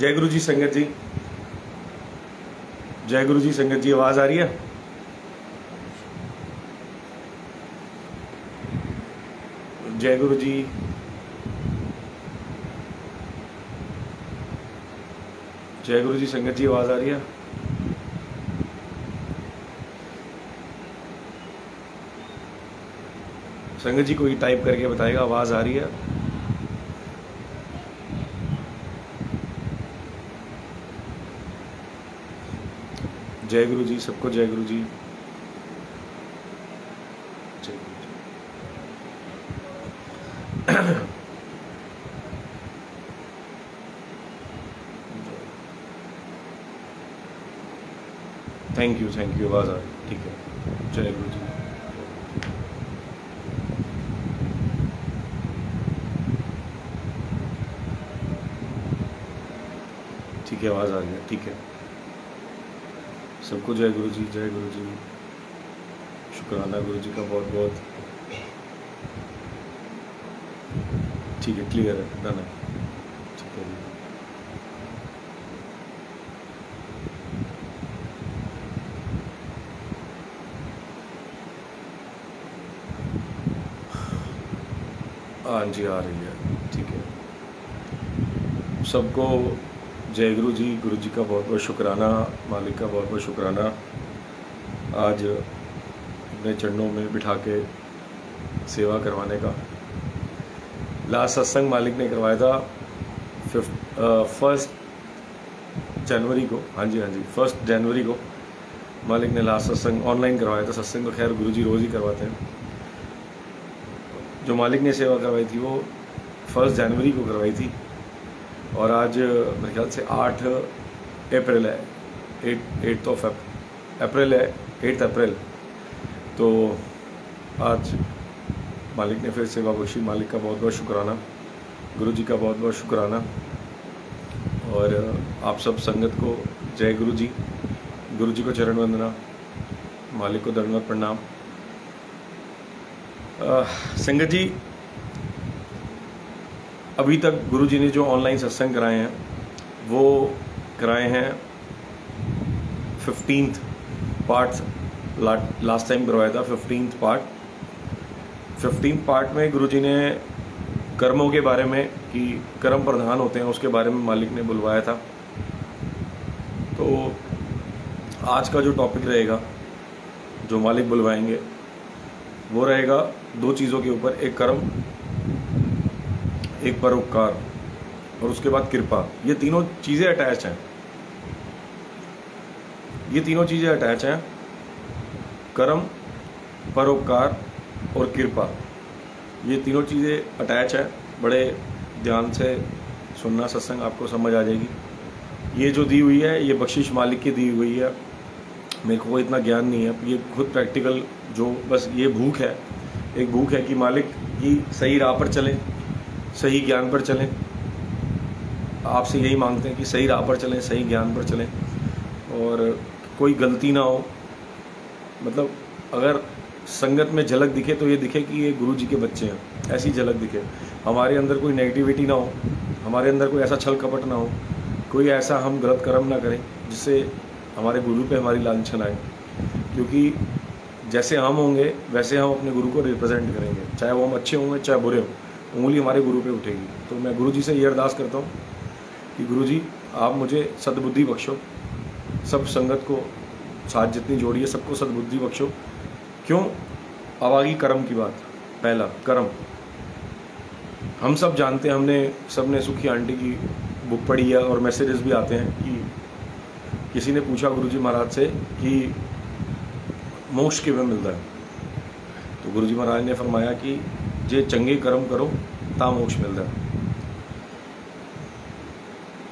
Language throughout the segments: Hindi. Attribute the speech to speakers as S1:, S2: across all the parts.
S1: जय गुरु जी संगत जी, जय गुरु जी संगत जी, आवाज आ रही है? जय गुरु जी, जय गुरु जी संगत जी, आवाज आ रही है? संगत जी कोई टाइप करके बताएगा आवाज आ रही है? जय गुरु जी, सबको जय गुरु जी। जय गुरु जी। थैंक यू, आवाज आ रही, ठीक है। जय गुरु जी। ठीक है, आवाज आ रही है, ठीक है। सबको जय गुरु जी, जय गुरु जी। शुक्राना गुरु जी का बहुत बहुत। ठीक है, क्लियर है, डन है, ठीक है जी। हाँ जी, आ रही है, ठीक है। सबको जय गुरु जी का बहुत बहुत शुक्राना, मालिक का बहुत बहुत शुक्राना। आज अपने चरणों में बिठा के सेवा करवाने का। लास्ट सत्संग मालिक ने करवाया था 1 जनवरी को। हाँ जी 1 जनवरी को मालिक ने लास्ट सत्संग ऑनलाइन करवाया था। सत्संग तो खैर गुरु जी रोज़ ही करवाते हैं। जो मालिक ने सेवा करवाई थी वो 1 जनवरी को करवाई थी, और आज मेरे ख्याल से 8 अप्रैल है, 8 अप्रैल है, 8 अप्रैल। तो आज मालिक ने फिर सेवा बख्शी। मालिक का बहुत बहुत शुक्राना, गुरु जी का बहुत बहुत शुक्राना। और आप सब संगत को जय गुरु जी को चरण वंदना, मालिक को दंडवत प्रणाम। संगत जी, अभी तक गुरु जी ने जो ऑनलाइन सत्संग कराए हैं वो कराए हैं 15th पार्ट। लास्ट टाइम करवाया था 15th पार्ट। 15th पार्ट में गुरु जी ने कर्मों के बारे में, कि कर्म प्रधान होते हैं, उसके बारे में मालिक ने बुलवाया था। तो आज का जो टॉपिक रहेगा, जो मालिक बुलवाएंगे, वो रहेगा 2 चीज़ों के ऊपर। एक कर्म, एक परोपकार, और उसके बाद कृपा। ये तीनों चीज़ें अटैच हैं। ये तीनों चीज़ें अटैच हैं, कर्म, परोपकार और कृपा। ये तीनों चीज़ें अटैच हैं। बड़े ध्यान से सुनना सत्संग, आपको समझ आ जाएगी। ये जो दी हुई है, ये बख्शिश मालिक की दी हुई है। मेरे को इतना ज्ञान नहीं है, ये खुद प्रैक्टिकल, जो बस ये भूख है, एक भूख है कि मालिक की सही राह पर चलें, सही ज्ञान पर चलें। आपसे यही मांगते हैं कि सही राह पर चलें, सही ज्ञान पर चलें, और कोई गलती ना हो। मतलब अगर संगत में झलक दिखे तो ये दिखे कि ये गुरु जी के बच्चे हैं, ऐसी झलक दिखे। हमारे अंदर कोई नेगेटिविटी ना हो, हमारे अंदर कोई ऐसा छल कपट ना हो, कोई ऐसा हम गलत कर्म ना करें जिससे हमारे गुरु पे हमारी लांछन आए। क्योंकि जैसे हम होंगे वैसे हम अपने गुरु को रिप्रेजेंट करेंगे, चाहे वो हम अच्छे होंगे चाहे बुरे हों, उंगली हमारे गुरु पे उठेगी। तो मैं गुरु जी से ये अरदास करता हूँ कि गुरु जी आप मुझे सद्बुद्धि बख्शो, सब संगत को साथ जितनी जोड़ी है सबको सद्बुद्धि बख्शो। क्यों? अब आ गई कर्म की बात। पहला कर्म, हम सब जानते हैं, हमने सबने सुखी आंटी की बुक पढ़ी है और मैसेजेस भी आते हैं कि किसी ने पूछा गुरुजी महाराज से कि मोक्ष किवें मिलता है। तो गुरुजी महाराज ने फरमाया कि जे चंगे कर्म करो ता मोक्ष मिलता है।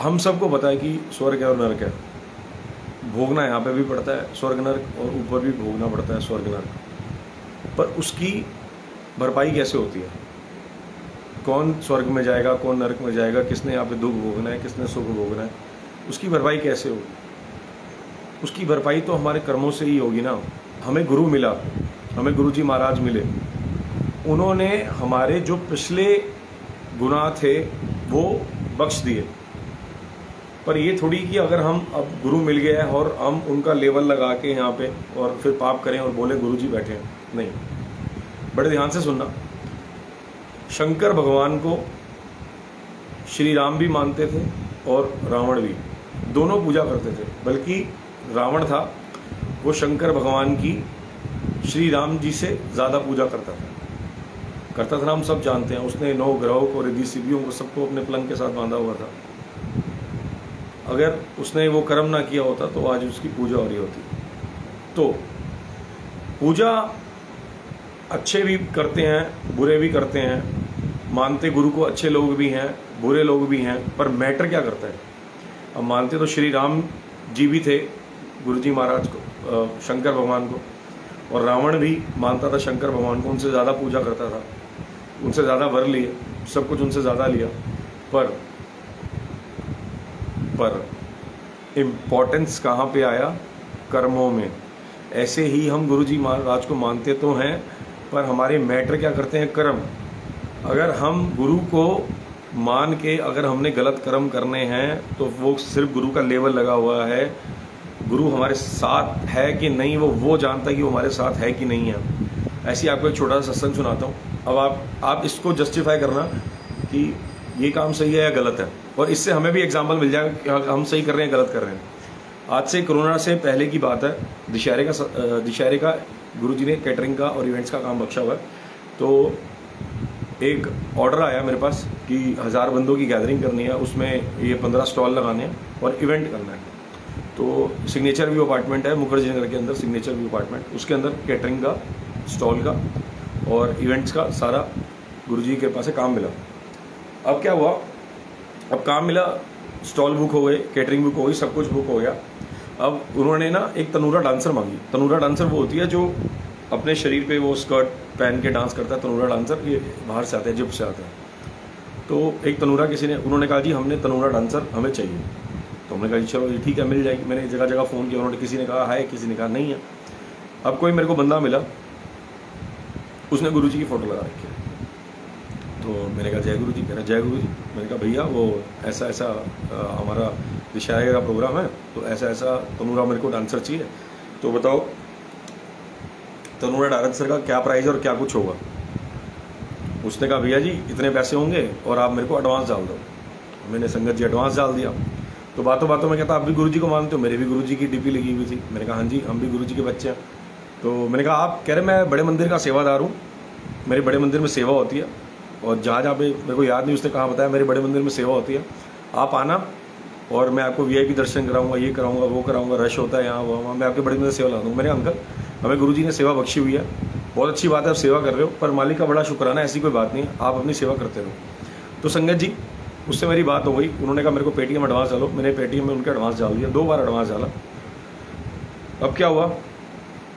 S1: हम सबको पता है कि स्वर्ग है और नरक है, भोगना यहाँ पे भी पड़ता है स्वर्ग नरक, और ऊपर भी भोगना पड़ता है स्वर्ग नरक। पर उसकी भरपाई कैसे होती है? कौन स्वर्ग में जाएगा, कौन नरक में जाएगा, किसने यहाँ पे दुख भोगना है, किसने सुख भोगना है, उसकी भरपाई कैसे होगी? उसकी भरपाई तो हमारे कर्मों से ही होगी ना। हमें गुरु मिला, हमें गुरु जी महाराज मिले, उन्होंने हमारे जो पिछले गुनाह थे वो बख्श दिए। पर ये थोड़ी कि अगर हम अब गुरु मिल गया है और हम उनका लेवल लगा के यहाँ पे और फिर पाप करें और बोले गुरु जी बैठे हैं, नहीं। बड़े ध्यान से सुनना, शंकर भगवान को श्री राम भी मानते थे और रावण भी, दोनों पूजा करते थे। बल्कि रावण था वो शंकर भगवान की श्री राम जी से ज़्यादा पूजा करता था, हम सब जानते हैं। उसने 9 ग्रहों को, रिद्धि सिद्धियों को, सबको अपने पलंग के साथ बांधा हुआ था। अगर उसने वो कर्म ना किया होता तो आज उसकी पूजा हो रही होती। तो पूजा अच्छे भी करते हैं, बुरे भी करते हैं, मानते गुरु को अच्छे लोग भी हैं, बुरे लोग भी हैं, पर मैटर क्या करता है? अब मानते तो श्री राम जी भी थे गुरु जी महाराज को, शंकर भगवान को, और रावण भी मानता था शंकर भगवान को, उनसे ज़्यादा पूजा करता था, उनसे ज़्यादा वर लिए, सब कुछ उनसे ज़्यादा लिया। पर इम्पोर्टेंस कहाँ पे आया? कर्मों में। ऐसे ही हम गुरु जी महाराज को मानते तो हैं, पर हमारे मैटर क्या करते हैं? कर्म। अगर हम गुरु को मान के अगर हमने गलत कर्म करने हैं तो वो सिर्फ गुरु का लेवल लगा हुआ है। गुरु हमारे साथ है कि नहीं वो जानता है कि वो हमारे साथ है कि नहीं है। ऐसे आपको एक छोटा सा सत्संग सुनाता हूँ। अब आप इसको जस्टिफाई करना कि ये काम सही है या गलत है, और इससे हमें भी एग्जाम्पल मिल जाएगा कि हम सही कर रहे हैं गलत कर रहे हैं। आज से कोरोना से पहले की बात है, दशहरे का गुरु जी ने कैटरिंग का और इवेंट्स का काम बख्शा हुआ है। तो एक ऑर्डर आया मेरे पास कि 1000 बंदों की गैदरिंग करनी है, उसमें ये 15 स्टॉल लगाने हैं और इवेंट करना है। तो सिग्नेचर व्यू अपार्टमेंट है मुखर्जी नगर के अंदर, सिग्नेचर व्यू अपार्टमेंट, उसके अंदर कैटरिंग का, स्टॉल का और इवेंट्स का सारा गुरुजी के पास से काम मिला। अब क्या हुआ? अब काम मिला, स्टॉल बुक हो गए, कैटरिंग बुक हो गई, सब कुछ बुक हो गया। अब उन्होंने ना एक तनूरा डांसर मांगी। तनूरा डांसर वो होती है जो अपने शरीर पे वो स्कर्ट पहन के डांस करता है। तनूरा डांसर ये बाहर से आता है, जिप से आता है। तो एक तनूरा उन्होंने कहा जी हमने तनूरा डांसर हमें चाहिए। तो हमने कहा जी चलो ये ठीक है, मिल जाएगी। मैंने जगह जगह फ़ोन किया, उन्होंने किसी ने कहा है, किसी ने कहा नहीं है। अब कोई मेरे को बंदा मिला, उसने गुरु जी की फ़ोटो लगा रखी है। तो मैंने कहा जय गुरु जी। कह रहा जय गुरु जी। मैंने कहा भैया वो ऐसा ऐसा हमारा दशहरे का प्रोग्राम है, तो ऐसा ऐसा तनूरा मेरे को डांसर चाहिए, तो बताओ तनूरा डांसर का क्या प्राइस और क्या कुछ होगा। उसने कहा भैया जी इतने पैसे होंगे और आप मेरे को एडवांस डाल दो। मैंने संगत जी एडवांस डाल दिया। तो बातों बातों में कहता आप भी गुरु जी को मानते हो? मेरे भी गुरु जी की डीपी लगी हुई थी। मैंने कहा हाँ जी हम भी गुरु जी के बच्चे हैं। तो मैंने कहा आप कह रहे मैं बड़े मंदिर का सेवादार हूँ, मेरे बड़े मंदिर में सेवा होती है, और जहाँ जहाँ पे मेरे को याद नहीं उसने कहाँ बताया मेरे बड़े मंदिर में सेवा होती है, आप आना और मैं आपको वीआईपी दर्शन कराऊंगा, ये कराऊंगा, वो कराऊंगा, रश होता है यहाँ वहाँ, मैं आपके बड़े मंदिर सेवा ला दूँगा। मैंने अंकल हमें गुरु जी ने सेवा बख्शी हुई है, बहुत अच्छी बात है, आप सेवा कर रहे हो, पर मालिक का बड़ा शुक्राना, ऐसी कोई बात नहीं है, आप अपनी सेवा करते रहो। तो संगत जी उससे मेरी बात हो गई। उन्होंने कहा मेरे को पेटीएम एडवांस डालो। मैंने पेटीएम में उनके एडवांस डाल दिया, 2 बार एडवांस डाला। अब क्या हुआ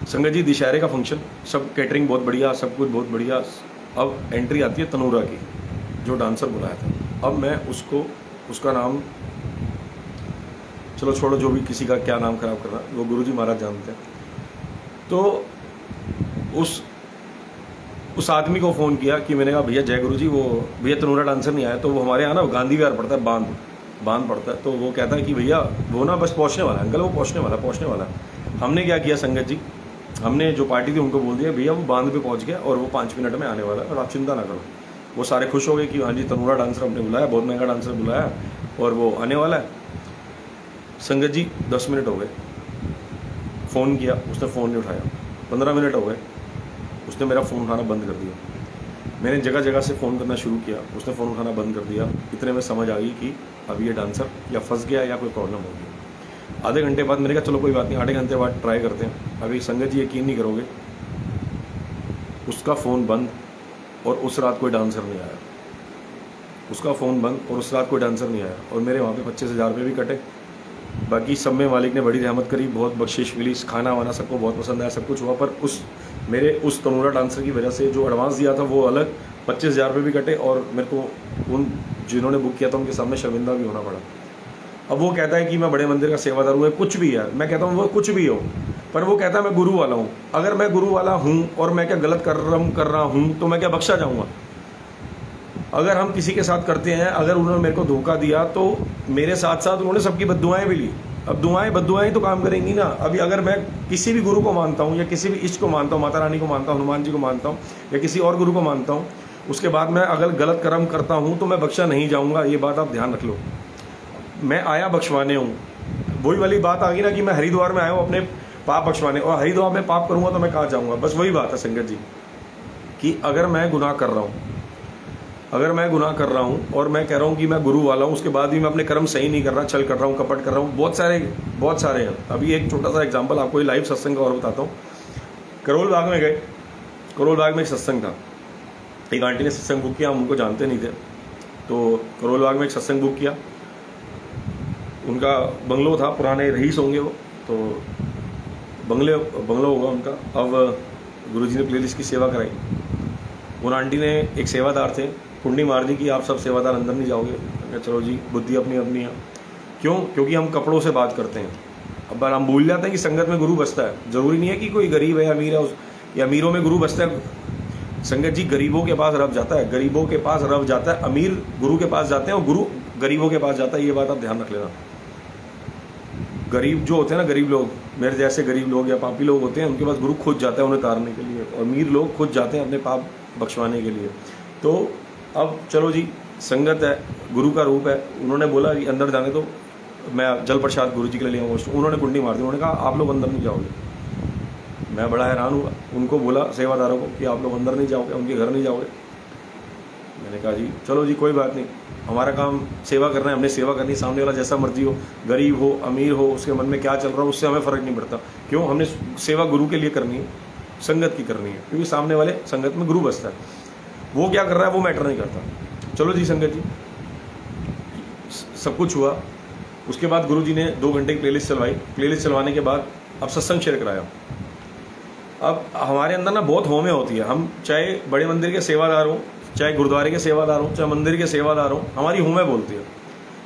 S1: संगत जी, दशहरे का फंक्शन, सब कैटरिंग बहुत बढ़िया, सब कुछ बहुत बढ़िया। अब एंट्री आती है तनूरा की, जो डांसर बुलाया था। अब मैं उसका नाम चलो छोड़ो, जो भी किसी का क्या नाम खराब करना, वो गुरुजी महाराज जानते हैं। तो उस आदमी को फ़ोन किया कि मैंने कहा भैया जय गुरुजी, वो भैया तनूरा डांसर नहीं आया। तो वो हमारे यहाँ ना गांधी विहार पड़ता है, बांध पड़ता है। तो वो कहता है कि भैया वो ना बस पहुँचने वाला है अंकल, वो पहुँचने वाला है। हमने क्या किया संगत जी, हमने जो पार्टी थी उनको बोल दिया भैया वो बांध पे पहुँच गया और वो 5 मिनट में आने वाला है और आप चिंता ना करो। वो सारे खुश हो गए कि हाँ जी तनूरा डांसर हमने बुलाया, बहुत महंगा डांसर बुलाया और वो आने वाला है। संगत जी 10 मिनट हो गए, फ़ोन किया, उसने फ़ोन नहीं उठाया। 15 मिनट हो गए, उसने मेरा फ़ोन उठाना बंद कर दिया। मैंने जगह जगह से फ़ोन करना शुरू किया, उसने फ़ोन उठाना बंद कर दिया। इतने में समझ आ गई कि अब ये डांसर या फंस गया या कोई प्रॉब्लम हो गई। आधे घंटे बाद मैंने कहा चलो कोई बात नहीं, आधे घंटे बाद ट्राई करते हैं। अभी संगत जी यकीन नहीं करोगे, उसका फ़ोन बंद और उस रात कोई डांसर नहीं आया। उसका फ़ोन बंद और उस रात कोई डांसर नहीं आया और मेरे वहाँ पे 25,000 रुपये भी कटे। बाकी सब में मालिक ने बड़ी रहमत करी, बहुत बख्शिश मिली, खाना वाना सबको बहुत पसंद आया, सब कुछ हुआ। पर उस तनूरा डांसर की वजह से जो एडवांस दिया था वो अलग, 25,000 रुपये भी कटे और मेरे को उन जिन्होंने बुक किया था उनके सामने शर्मिंदा भी होना पड़ा। अब वो कहता है कि मैं बड़े मंदिर का सेवादार हूँ, कुछ भी है। मैं कहता हूँ वो कुछ भी हो, पर वो कहता है मैं गुरु वाला हूँ। अगर मैं गुरु वाला हूँ और मैं क्या गलत कर्म कर रहा हूँ तो मैं क्या बख्शा जाऊँगा? अगर हम किसी के साथ करते हैं, अगर उन्होंने मेरे को धोखा दिया तो मेरे साथ साथ उन्होंने सबकी बद्दुआएं भी ली। अब बद्दुआएं ही तो काम करेंगी ना। अभी अगर मैं किसी भी गुरु को मानता हूँ या किसी भी इष्ट को मानता हूँ, माता रानी को मानता हूँ, हनुमान जी को मानता हूँ या किसी और गुरु को मानता हूँ, उसके बाद मैं अगर गलत कर्म करता हूँ तो मैं बख्शा नहीं जाऊँगा। ये बात आप ध्यान रख लो। मैं आया बख्शवाने हूँ, वही वाली बात आ गई ना कि मैं हरिद्वार में आया हूँ अपने पाप बख्शवाने, और हरिद्वार में पाप करूँगा तो मैं कहाँ जाऊँगा। बस वही बात है संगत जी कि अगर मैं गुनाह कर रहा हूँ और मैं कह रहा हूँ कि मैं गुरु वाला हूँ, उसके बाद भी मैं अपने कर्म सही नहीं कर रहा, छल कर रहा हूँ, कपट कर रहा हूँ, बहुत सारे हैं। अभी एक छोटा सा एग्जांपल आपको लाइव सत्संग का और बताता हूँ। करोल बाग में गए, करोल बाग में एक सत्संग था। एक आंटी ने सत्संग बुक किया, हम उनको जानते नहीं थे, तो करोल बाग में एक सत्संग बुक किया। उनका बंगलो था, पुराने रईस होंगे वो, तो बंगलो होगा उनका। अब गुरुजी ने प्लेलिस्ट की सेवा कराई। उन आंटी ने, एक सेवादार थे, कुंडी मार दी कि आप सब सेवादार अंदर नहीं जाओगे। चलो जी, बुद्धि अपनी अपनी है। क्यों? क्योंकि हम कपड़ों से बात करते हैं। अब हम भूल जाते हैं कि संगत में गुरु बसता है। जरूरी नहीं है कि कोई गरीब है या अमीर है, या अमीरों में गुरु बसता है। संगत जी, गरीबों के पास रब जाता है, गरीबों के पास रब जाता है। अमीर गुरु के पास जाते हैं और गुरु गरीबों के पास जाता है। ये बात आप ध्यान रख लेना। गरीब जो होते हैं ना, गरीब लोग, मेरे जैसे गरीब लोग या पापी लोग होते हैं, उनके पास गुरु खुद जाता है उन्हें तारने के लिए, और अमीर लोग खुद जाते हैं अपने पाप बख्शवाने के लिए। तो अब चलो जी, संगत है, गुरु का रूप है। उन्होंने बोला अंदर जाने तो मैं जल प्रसाद गुरु जी के लिए ले आऊँगा। उन्होंने कुंडी मार दी। उन्होंने कहा आप लोग अंदर नहीं जाओगे। मैं बड़ा हैरान हुआ। उनको बोला सेवादारों को कि आप लोग अंदर नहीं जाओगे, उनके घर नहीं जाओगे। मैंने कहा जी चलो जी, कोई बात नहीं, हमारा काम सेवा करना है, हमने सेवा करनी। सामने वाला जैसा मर्जी हो, गरीब हो अमीर हो, उसके मन में क्या चल रहा हो उससे हमें फ़र्क नहीं पड़ता। क्यों? हमने सेवा गुरु के लिए करनी है, संगत की करनी है, क्योंकि सामने वाले संगत में गुरु बसता है। वो क्या कर रहा है वो मैटर नहीं करता। चलो जी संगत जी, सब कुछ हुआ। उसके बाद गुरु जी ने 2 घंटे की प्लेलिस्ट चलवाई। प्लेलिस्ट चलवाने के बाद अब सत्संग शेयर कराया। अब हमारे अंदर ना बहुत होमें होती है। हम चाहे बड़े मंदिर के सेवादार हों, चाहे गुरुद्वारे के सेवादार हों, चाहे मंदिर के सेवादार हों, हमारी होमें बोलती है।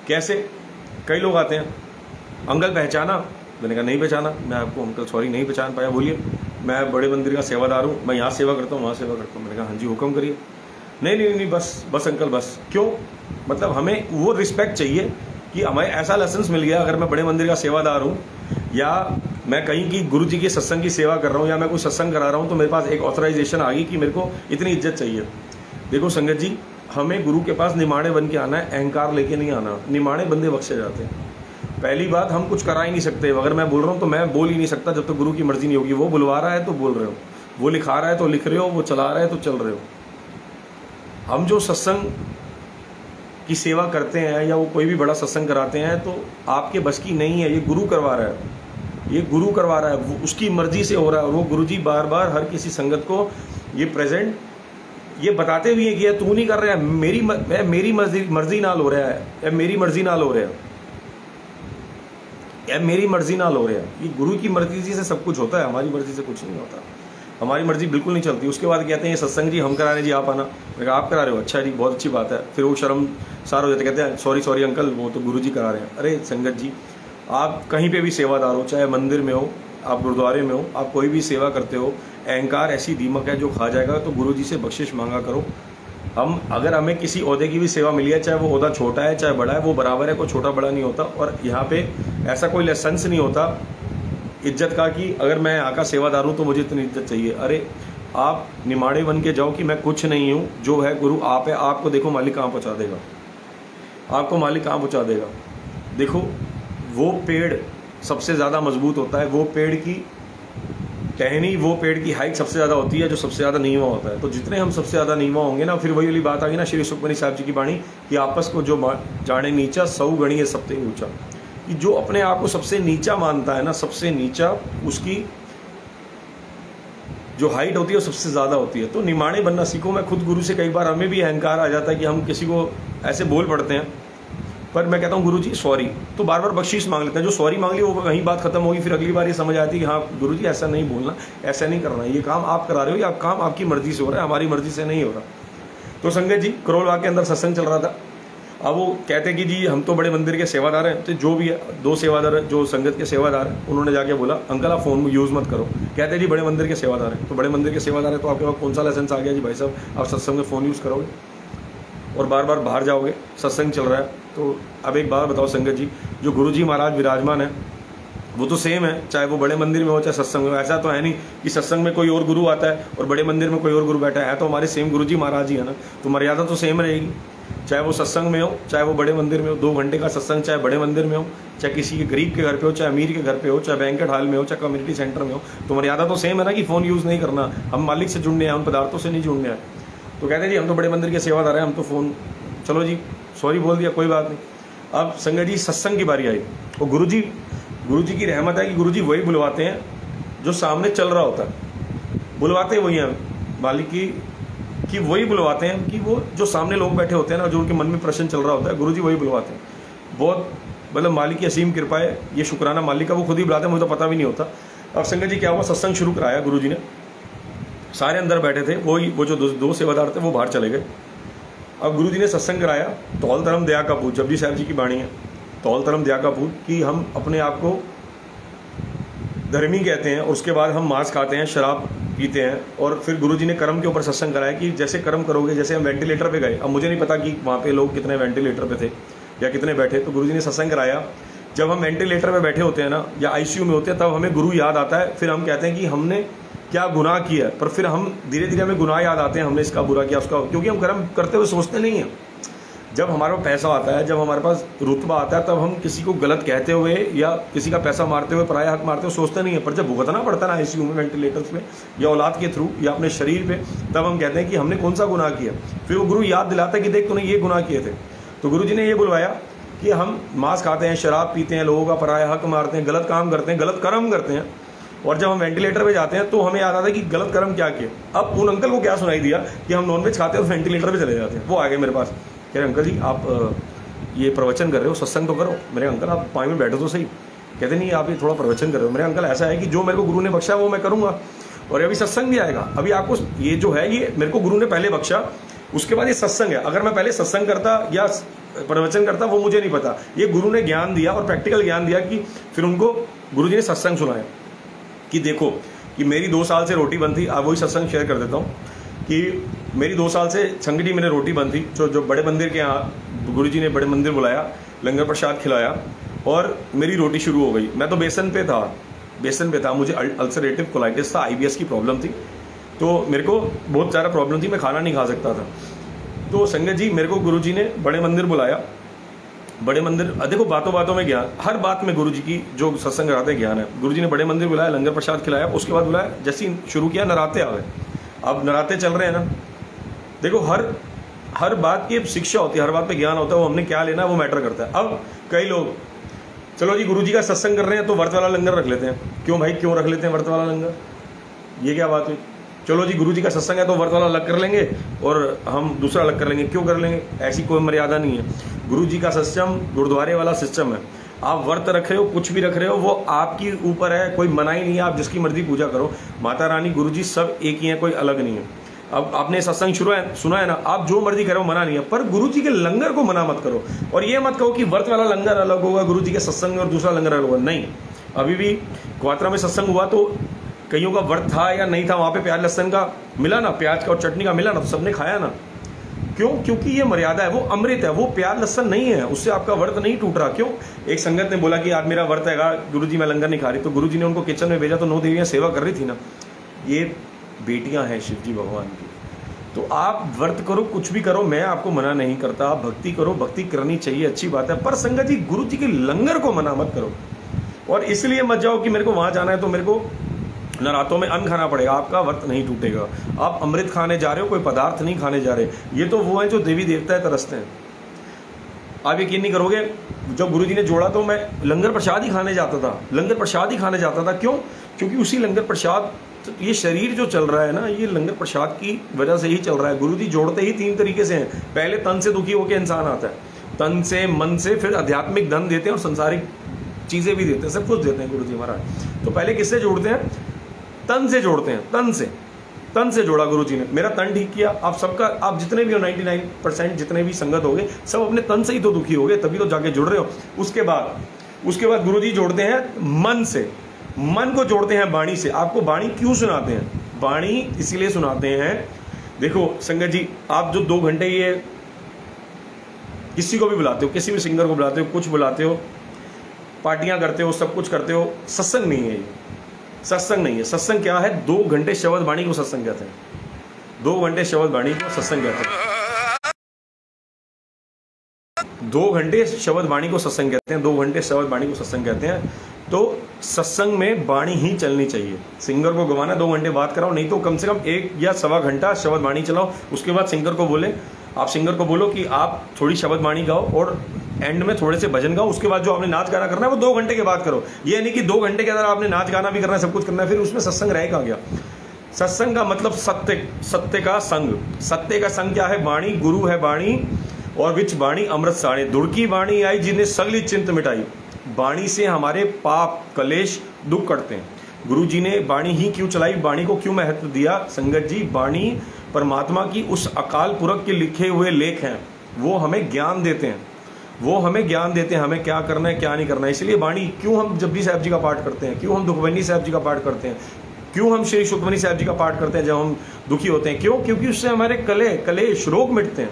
S1: कैसे? कई लोग आते हैं, अंकल पहचाना? मैंने कहा नहीं पहचाना। मैं आपको अंकल सॉरी नहीं पहचान पाया, बोलिए। मैं बड़े मंदिर का सेवादार हूँ, मैं यहाँ सेवा करता हूँ, वहाँ सेवा करता हूँ। मैंने कहा हाँ जी हुक्म करिए। नहीं, बस अंकल बस। क्यों? मतलब हमें वो रिस्पेक्ट चाहिए कि हमें ऐसा लाइसेंस मिल गया, अगर मैं बड़े मंदिर का सेवादार हूँ या मैं कहीं की गुरु जी के सत्संग की सेवा कर रहा हूँ या मैं कोई सत्संग करा रहा हूँ, तो मेरे पास एक ऑथराइजेशन आ गई कि मेरे को इतनी इज्जत चाहिए। देखो संगत जी, हमें गुरु के पास निमाणे बन के आना है, अहंकार लेके नहीं आना। निमाणे बंदे बख्शे जाते हैं। पहली बात, हम कुछ करा ही नहीं सकते। अगर मैं बोल रहा हूँ तो मैं बोल ही नहीं सकता जब तक गुरु की मर्जी नहीं होगी। वो बुलवा रहा है तो बोल रहे हो, वो लिखा रहा है तो लिख रहे हो, वो चला रहा है तो चल रहे हो। हम जो सत्संग की सेवा करते हैं या वो कोई भी बड़ा सत्संग कराते हैं तो आपके बस की नहीं है। ये गुरु करवा रहा है, ये गुरु करवा रहा है, वो उसकी मर्जी से हो रहा है। और वो गुरु जी बार बार हर किसी संगत को ये प्रेजेंट ये बताते हुए कि तू नहीं कर रहा है, मेरी मर्जी नाल हो रहा है, या मेरी मर्जी नाल हो रहा है, या मेरी मर्जी नाल हो रहा है। ये गुरु की मर्जी से सब कुछ होता है, हमारी मर्जी से कुछ नहीं होता। हमारी मर्जी बिल्कुल नहीं चलती। उसके बाद कहते हैं ये सत्संग जी हम करा रहे जी, आप आना। मैं कहा आप करा रहे हो, अच्छा जी बहुत अच्छी बात है। फिर वो शर्म सार हो जाते, कहते हैं सॉरी अंकल, वो तो गुरु जी करा रहे हैं। अरे संगत जी, आप कहीं पे भी सेवादार हो, चाहे मंदिर में हो, आप गुरुद्वारे में हो, आप कोई भी सेवा करते हो, अहंकार ऐसी दीमक है जो खा जाएगा। तो गुरु जी से बख्शिश मांगा करो। अगर हमें किसी ओहदे की भी सेवा मिली है, चाहे वो ओहदा छोटा है चाहे बड़ा है, वो बराबर है, कोई छोटा बड़ा नहीं होता। और यहाँ पे ऐसा कोई लाइसेंस नहीं होता इज्जत का कि अगर मैं यहाँ का सेवादार हूँ तो मुझे इतनी इज्जत चाहिए। अरे आप निमाड़े बन के जाओ कि मैं कुछ नहीं हूँ, जो है गुरु आप है। आपको देखो मालिक कहाँ पहुँचा देगा, आपको मालिक कहाँ पहुँचा देगा। देखो वो पेड़ सबसे ज़्यादा मजबूत होता है, वो पेड़ की टहनी, वो पेड़ की हाइट सबसे ज़्यादा होती है जो सबसे ज़्यादा नीवा होता है। तो जितने हम सबसे ज़्यादा नीवा होंगे ना, फिर वही वाली बात आ गई ना श्री सुखमनी साहब जी की वाणी कि आपस को जो जाने नीचा, सौ गणी है सबसे ऊंचा। कि जो अपने आप को सबसे नीचा मानता है ना, सबसे नीचा, उसकी जो हाइट होती है वो सबसे ज़्यादा होती है। तो निमाणे बनना सीखो। मैं खुद गुरु से कई बार हमें भी अहंकार आ जाता है कि हम किसी को ऐसे बोल पड़ते हैं, पर मैं कहता हूँ गुरु जी सॉरी, तो बार बार बख्शीश मांग लेते हैं। जो सॉरी मांग ली वो वहीं बात खत्म होगी। फिर अगली बार ये समझ आती है कि हाँ गुरु जी ऐसा नहीं बोलना, ऐसा नहीं करना, ये काम आप करा रहे हो, या काम आपकी मर्जी से हो रहा है, हमारी मर्जी से नहीं हो रहा। तो संगत जी, करोल बाग के अंदर सत्संग चल रहा था। अब वो कहते कि जी हम तो बड़े मंदिर के सेवादार हैं। तो जो भी है, 2 सेवादार जो संगत के सेवादार हैं, उन्होंने जाके बोला अंकल आप फ़ोन यूज़ मत करो। कहते जी बड़े मंदिर के सेवादार हैं। तो बड़े मंदिर के सेवादार है तो आपके पास कौन सा लाइसेंस आ गया जी भाई साहब, आप सत्संग में फ़ोन यूज़ करोगे? और बार बार बाहर जाओगे, सत्संग चल रहा है। तो अब एक बात बताओ संगत जी, जो गुरुजी महाराज विराजमान है वो तो सेम है, चाहे वो बड़े मंदिर में हो चाहे सत्संग में हो। ऐसा तो है नहीं कि सत्संग में कोई और गुरु आता है और बड़े मंदिर में कोई और गुरु बैठा है तो हमारे सेम गुरुजी महाराज ही है ना, तो मर्यादा तो सेम रहेगी। चाहे वो सत्संग में हो चाहे वो बड़े मंदिर में हो, 2 घंटे का सत्संग चाहे बड़े मंदिर में हो, चाहे किसी के गरीब के घर पे हो, चाहे अमीर के घर पे हो, चाहे बैंकेट हॉल में हो, चाहे कम्युनिटी सेंटर में हो, तो मर्यादा तो सेम है ना कि फ़ोन यूज़ नहीं करना। हम मालिक से जुड़ने हैं, उन पदार्थों से नहीं जुड़ने हैं। तो कहते हैं जी हम तो बड़े मंदिर के सेवादार हैं, हम तो फ़ोन, चलो जी सॉरी बोल दिया, कोई बात नहीं। अब संगत जी सत्संग की बारी आई और गुरु जी की रहमत है कि गुरु जी वही बुलवाते हैं जो सामने चल रहा होता है। बुलवाते वही हैं मालिक कि वही बुलवाते हैं कि वो जो सामने लोग बैठे होते हैं ना, जो उनके मन में प्रश्न चल रहा होता है, गुरु जी वही बुलवाते हैं। बहुत मतलब मालिक की असीम कृपा है, ये शुक्राना मालिक का, वो खुद ही बुलाते हैं, मुझे तो पता भी नहीं होता। अब संगत जी क्या हुआ, सत्संग शुरू कराया गुरु जी ने, सारे अंदर बैठे थे, वो जो दो सेवादार थे वो बाहर चले गए। अब गुरु जी ने सत्संग कराया, तौल धर्म दया का पूत, जपजी साहब जी की वाणी है, तौल धर्म दया का पूत, कि हम अपने आप को धर्मी कहते हैं और उसके बाद हम मांस खाते हैं, शराब पीते हैं। और फिर गुरु जी ने कर्म के ऊपर सत्संग कराया कि जैसे कर्म करोगे, जैसे हम वेंटिलेटर पे गए, अब मुझे नहीं पता कि वहाँ पे लोग कितने वेंटिलेटर पे थे या कितने बैठे, तो गुरु जी ने सत्संग कराया। जब हम वेंटिलेटर पे बैठे होते हैं ना या आईसीयू में होते हैं, तब हमें गुरु याद आता है, फिर हम कहते हैं कि हमने क्या गुनाह किया, पर फिर हम धीरे धीरे हमें गुनाह याद आते हैं, हमने इसका बुरा किया उसका, क्योंकि हम कर्म करते हुए सोचते नहीं हैं। जब हमारे पास पैसा आता है, जब हमारे पास रुतबा आता है, तब हम किसी को गलत कहते हुए या किसी का पैसा मारते हुए, पराया हक मारते हुए सोचते नहीं है। पर जब भुगतना पड़ता है ना आईसीयू में, वेंटिलेटर्स पे या औलाद के थ्रू या अपने शरीर पे, तब हम कहते हैं कि हमने कौन सा गुनाह किया। फिर वो गुरु याद दिलाता है कि देख तूने ये गुनाह किए थे। तो गुरु जी ने ये बुलवाया कि हम मांस खाते हैं, शराब पीते हैं, लोगों का पराया हक मारते हैं, गलत काम करते हैं, गलत कर्म करते हैं। और जब हम वेंटिलेटर पे जाते हैं तो हमें याद आता है कि गलत कर्म क्या किए। अब उन अंकल को क्या सुनाई दिया कि हम नॉनवेज खाते हैं और वेंटिलेटर पे चले जाते हैं। वो आ गए मेरे पास, कह रहे अंकल जी आप ये प्रवचन कर रहे हो, सत्संग तो करो। मेरे अंकल आप पानी में बैठो तो सही। कहते नहीं आप ये थोड़ा प्रवचन कर रहे हो। मेरे अंकल ऐसा है कि जो मेरे को गुरु ने बख्शा वो मैं करूँगा, और अभी सत्संग भी आएगा। अभी आपको ये जो है ये मेरे को गुरु ने पहले बख्शा, उसके बाद ये सत्संग है। अगर मैं पहले सत्संग करता या प्रवचन करता वो मुझे नहीं पता, ये गुरु ने ज्ञान दिया और प्रैक्टिकल ज्ञान दिया कि फिर उनको गुरु जी ने सत्संग सुनाया कि देखो कि मेरी 2 साल से रोटी बंद थी। आप वही सत्संग शेयर कर देता हूँ कि मेरी 2 साल से छंगड़ी मैंने रोटी बंद थी। जो बड़े मंदिर के यहाँ गुरु जी ने बड़े मंदिर बुलाया, लंगर प्रसाद खिलाया और मेरी रोटी शुरू हो गई। मैं तो बेसन पे था, मुझे अल्सरेटिव कोलाइटिस था, IBS की प्रॉब्लम थी, तो मेरे को बहुत ज़्यादा प्रॉब्लम थी, मैं खाना नहीं खा सकता था। तो संगत जी मेरे को गुरु जी ने बड़े मंदिर बुलाया। बड़े मंदिर देखो बातों बातों में ज्ञान, हर बात में गुरु जी की जो सत्संग कराते हैं ज्ञान है। गुरु जी ने बड़े मंदिर बुलाया, लंगर प्रसाद खिलाया, उसके बाद बुलाया जैसे ही शुरू किया नराते आ गए। अब नराते चल रहे हैं ना, देखो हर बात की शिक्षा होती है, हर बात पे ज्ञान होता है, वो हमने क्या लेना है वो मैटर करता है। अब कई लोग चलो जी गुरु जी का सत्संग कर रहे हैं तो व्रत वाला लंगर रख लेते हैं। क्यों भाई क्यों रख लेते हैं व्रत वाला लंगर, ये क्या बात हुई। चलो जी गुरु जी का सत्संग है तो व्रत वाला अलग कर लेंगे और हम दूसरा अलग कर लेंगे। क्यों कर लेंगे, ऐसी कोई मर्यादा नहीं है। गुरु जी का सिस्टम गुरुद्वारे वाला सिस्टम है। आप व्रत रख रहे हो, कुछ भी रख रहे हो, वो आपकी ऊपर है, कोई मना ही नहीं है, आप जिसकी मर्जी पूजा करो। माता रानी गुरु जी सब एक ही है, कोई अलग नहीं है। अब आपने सत्संग सुना है ना, आप जो मर्जी करो मना नहीं है, पर गुरु जी के लंगर को मना मत करो। और ये मत कहो कि व्रत वाला लंगर अलग होगा, गुरु जी के सत्संग और दूसरा लंगर अलग होगा। नहीं, अभी भी क्वात्रा में सत्संग हुआ तो कईयों का व्रत था या नहीं था, वहाँ पे प्याज लहसन का मिला ना, प्याज का और चटनी का मिला ना, तो सबने खाया ना। क्यों, क्योंकि ये मर्यादा है, वो अमृत है, वो प्याज लहसन नहीं है, उससे आपका व्रत नहीं टूट रहा। क्यों, एक संगत ने बोला कि आज मेरा व्रत है, गुरु जी मैं लंगर नहीं खा रही, तो गुरु जी ने उनको किचन में भेजा तो 9 देवियाँ सेवा कर रही थी ना। ये बेटियां हैं शिव जी भगवान की। तो आप व्रत करो, कुछ भी करो, मैं आपको मना नहीं करता, आप भक्ति करो, भक्ति करनी चाहिए, अच्छी बात है, पर संगत जी गुरु जी के लंगर को मना मत करो। और इसलिए मत जाओ कि मेरे को वहां जाना है तो मेरे को नरातों में अन्न खाना पड़ेगा, आपका व्रत नहीं टूटेगा। आप अमृत खाने जा रहे हो, कोई पदार्थ नहीं खाने जा रहे। ये तो वो है जो देवी देवता तरसते हैं। आप यकीन नहीं करोगे, जब गुरु जी ने जोड़ा तो मैं लंगर प्रसाद ही खाने जाता था, लंगर प्रसाद ही खाने जाता था। क्यों, क्योंकि उसी लंगर प्रसाद, तो ये शरीर जो चल रहा है ना, ये लंगर प्रसाद की वजह से ही चल रहा है। गुरु जी जोड़ते ही 3 तरीके से हैं। पहले तन से दुखी होकर इंसान आता है, तन से, मन से, फिर आध्यात्मिक धन देते हैं और संसारिक चीज़ें भी देते हैं, सब कुछ देते हैं गुरु जी महाराज। तो पहले किससे जोड़ते हैं, तन से जोड़ते हैं, तन से जोड़ा गुरु जी ने, मेरा तन ठीक किया। आप सबका, आप जितने भी हो 99% जितने भी संगत हो गए, सब अपने तन से ही तो दुखी हो गए, तभी तो जाके जुड़ रहे हो। उसके बाद गुरु जी जोड़ते हैं मन से, मन को जोड़ते हैं वाणी से। आपको वाणी क्यों सुनाते हैं, वाणी इसीलिए सुनाते हैं, देखो संगत जी, आप जो 2 घंटे ये किसी को भी बुलाते हो, किसी भी सिंगर को बुलाते हो, कुछ बुलाते हो, पार्टियां करते हो, सब कुछ करते हो, सत्संग नहीं है ये, सत्संग नहीं है। सत्संग क्या है? 2 घंटे शब्द वाणी को सत्संग कहते हैं। 2 घंटे शब्द वाणी को सत्संग कहते हैं। 2 घंटे शब्द वाणी को सत्संग कहते हैं। 2 घंटे शब्द वाणी को सत्संग कहते हैं। तो सत्संग में वाणी ही चलनी चाहिए। सिंगर को गवाना 2 घंटे बात कराओ, नहीं तो कम से कम 1 या सवा घंटा शब्द वाणी चलाओ। उसके बाद सिंगर को बोले, आप सिंगर को बोलो कि आप थोड़ी शब्द वाणी गाओ और एंड में थोड़े से भजन गाओ। उसके बाद जो आपने नाच गाना करना है वो 2 घंटे के बाद करो। ये नहीं कि 2 घंटे के अंदर आपने नाच गाना भी करना है, सब कुछ करना है, फिर उसमें सत्संग रह कहाँ गया? सत्संग का मतलब सत्य का संग। सत्य का संग क्या है? वाणी, गुरु है वाणी, और विच वाणी अमृत साणी। दुड़की वाणी आई जिन्हें सगली चिंत मिटाई। वाणी से हमारे पाप, कलेश, दुख कटते हैं। गुरु जी ने वाणी ही क्यों चलाई? वाणी को क्यों महत्व दिया? संगत जी, वाणी परमात्मा की उस अकाल पुरख के लिखे हुए लेख हैं। वो हमें ज्ञान देते हैं, वो हमें ज्ञान देते हैं, हमें क्या करना है क्या नहीं करना है। इसलिए वाणी, क्यों हम जपजी साहब जी का पाठ करते हैं, क्यों हम दुखवनी साहब जी का पाठ करते हैं, क्यों हम श्री सुखमनी साहब जी का पाठ करते हैं जब हम दुखी होते हैं? क्यों? क्योंकि उससे हमारे कलेश, रोग मिटते हैं।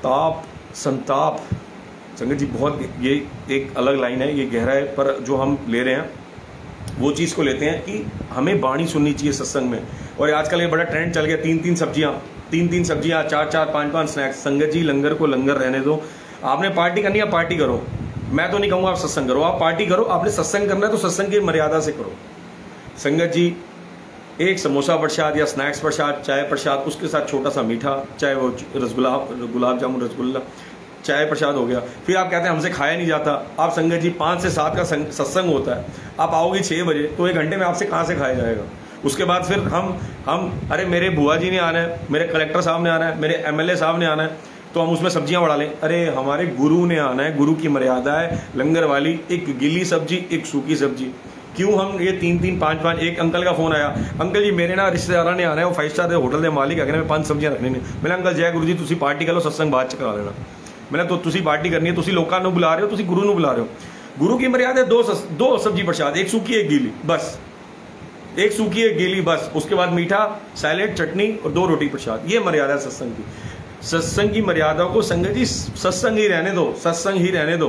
S1: ताप, संताप, संगत जी बहुत, ये एक अलग लाइन है, ये गहरा है, पर जो हम ले रहे हैं वो चीज़ को लेते हैं कि हमें वाणी सुननी चाहिए सत्संग में। और आजकल ये बड़ा ट्रेंड चल गया, 3-3 सब्जियां, 3-3 सब्जियां, 4-4, 5-5 स्नैक्स। संगत जी, लंगर को लंगर रहने दो। आपने पार्टी करनी है, पार्टी करो। मैं तो नहीं कहूँगा आप सत्संग करो, आप पार्टी करो। आपने सत्संग करना है तो सत्संग की मर्यादा से करो। संगत जी, एक समोसा प्रसाद या स्नैक्स प्रसाद, चाय प्रसाद, उसके साथ छोटा सा मीठा, चाहे वो रसगुल्ला, गुलाब जामुन, रसगुल्ला, चाय प्रसाद हो गया। फिर आप कहते हैं हमसे खाया नहीं जाता। आप संगत जी 5 से 7 का सत्संग होता है, आप आओगे 6 बजे, तो 1 घंटे में आपसे कहाँ से खाया जाएगा? उसके बाद फिर हम अरे मेरे बुआ जी ने आना है, मेरे कलेक्टर साहब ने आना है, मेरे MLA साहब ने आना है, तो हम उसमें सब्जियां बढ़ा लें। अरे हमारे गुरु ने आना है, गुरु की मर्यादा है लंगर वाली, एक गीली सब्जी, एक सूखी सब्जी। क्यों हम ये 3-3, 5-5? एक अंकल का फोन आया, अंकल जी मेरे ना रिश्तेदार ने आना है, वो 5 स्टार होटल के मालिक है, मैं 5 सब्जियां रखनी नहीं। मैंने अंकल जय गुरु जी, तुसी पार्टी कर लो, सत्संग बाद च करा लेना। मैंने तो तुसी पार्टी करनी है, तुसी लोकां नूं बुला रहे हो, तुसी गुरु नूं बुला रहे हो। गुरु की मर्यादा है 2 सब्जी प्रसाद, एक सूखी एक गीली, बस। एक सूखी एक गीली, बस। उसके बाद मीठा, सैलेड, चटनी और 2 रोटी प्रसाद। ये मर्यादा है सत्संग की। सत्संग की मर्यादा को संगत जी सत्संग ही रहने दो, सत्संग ही रहने दो,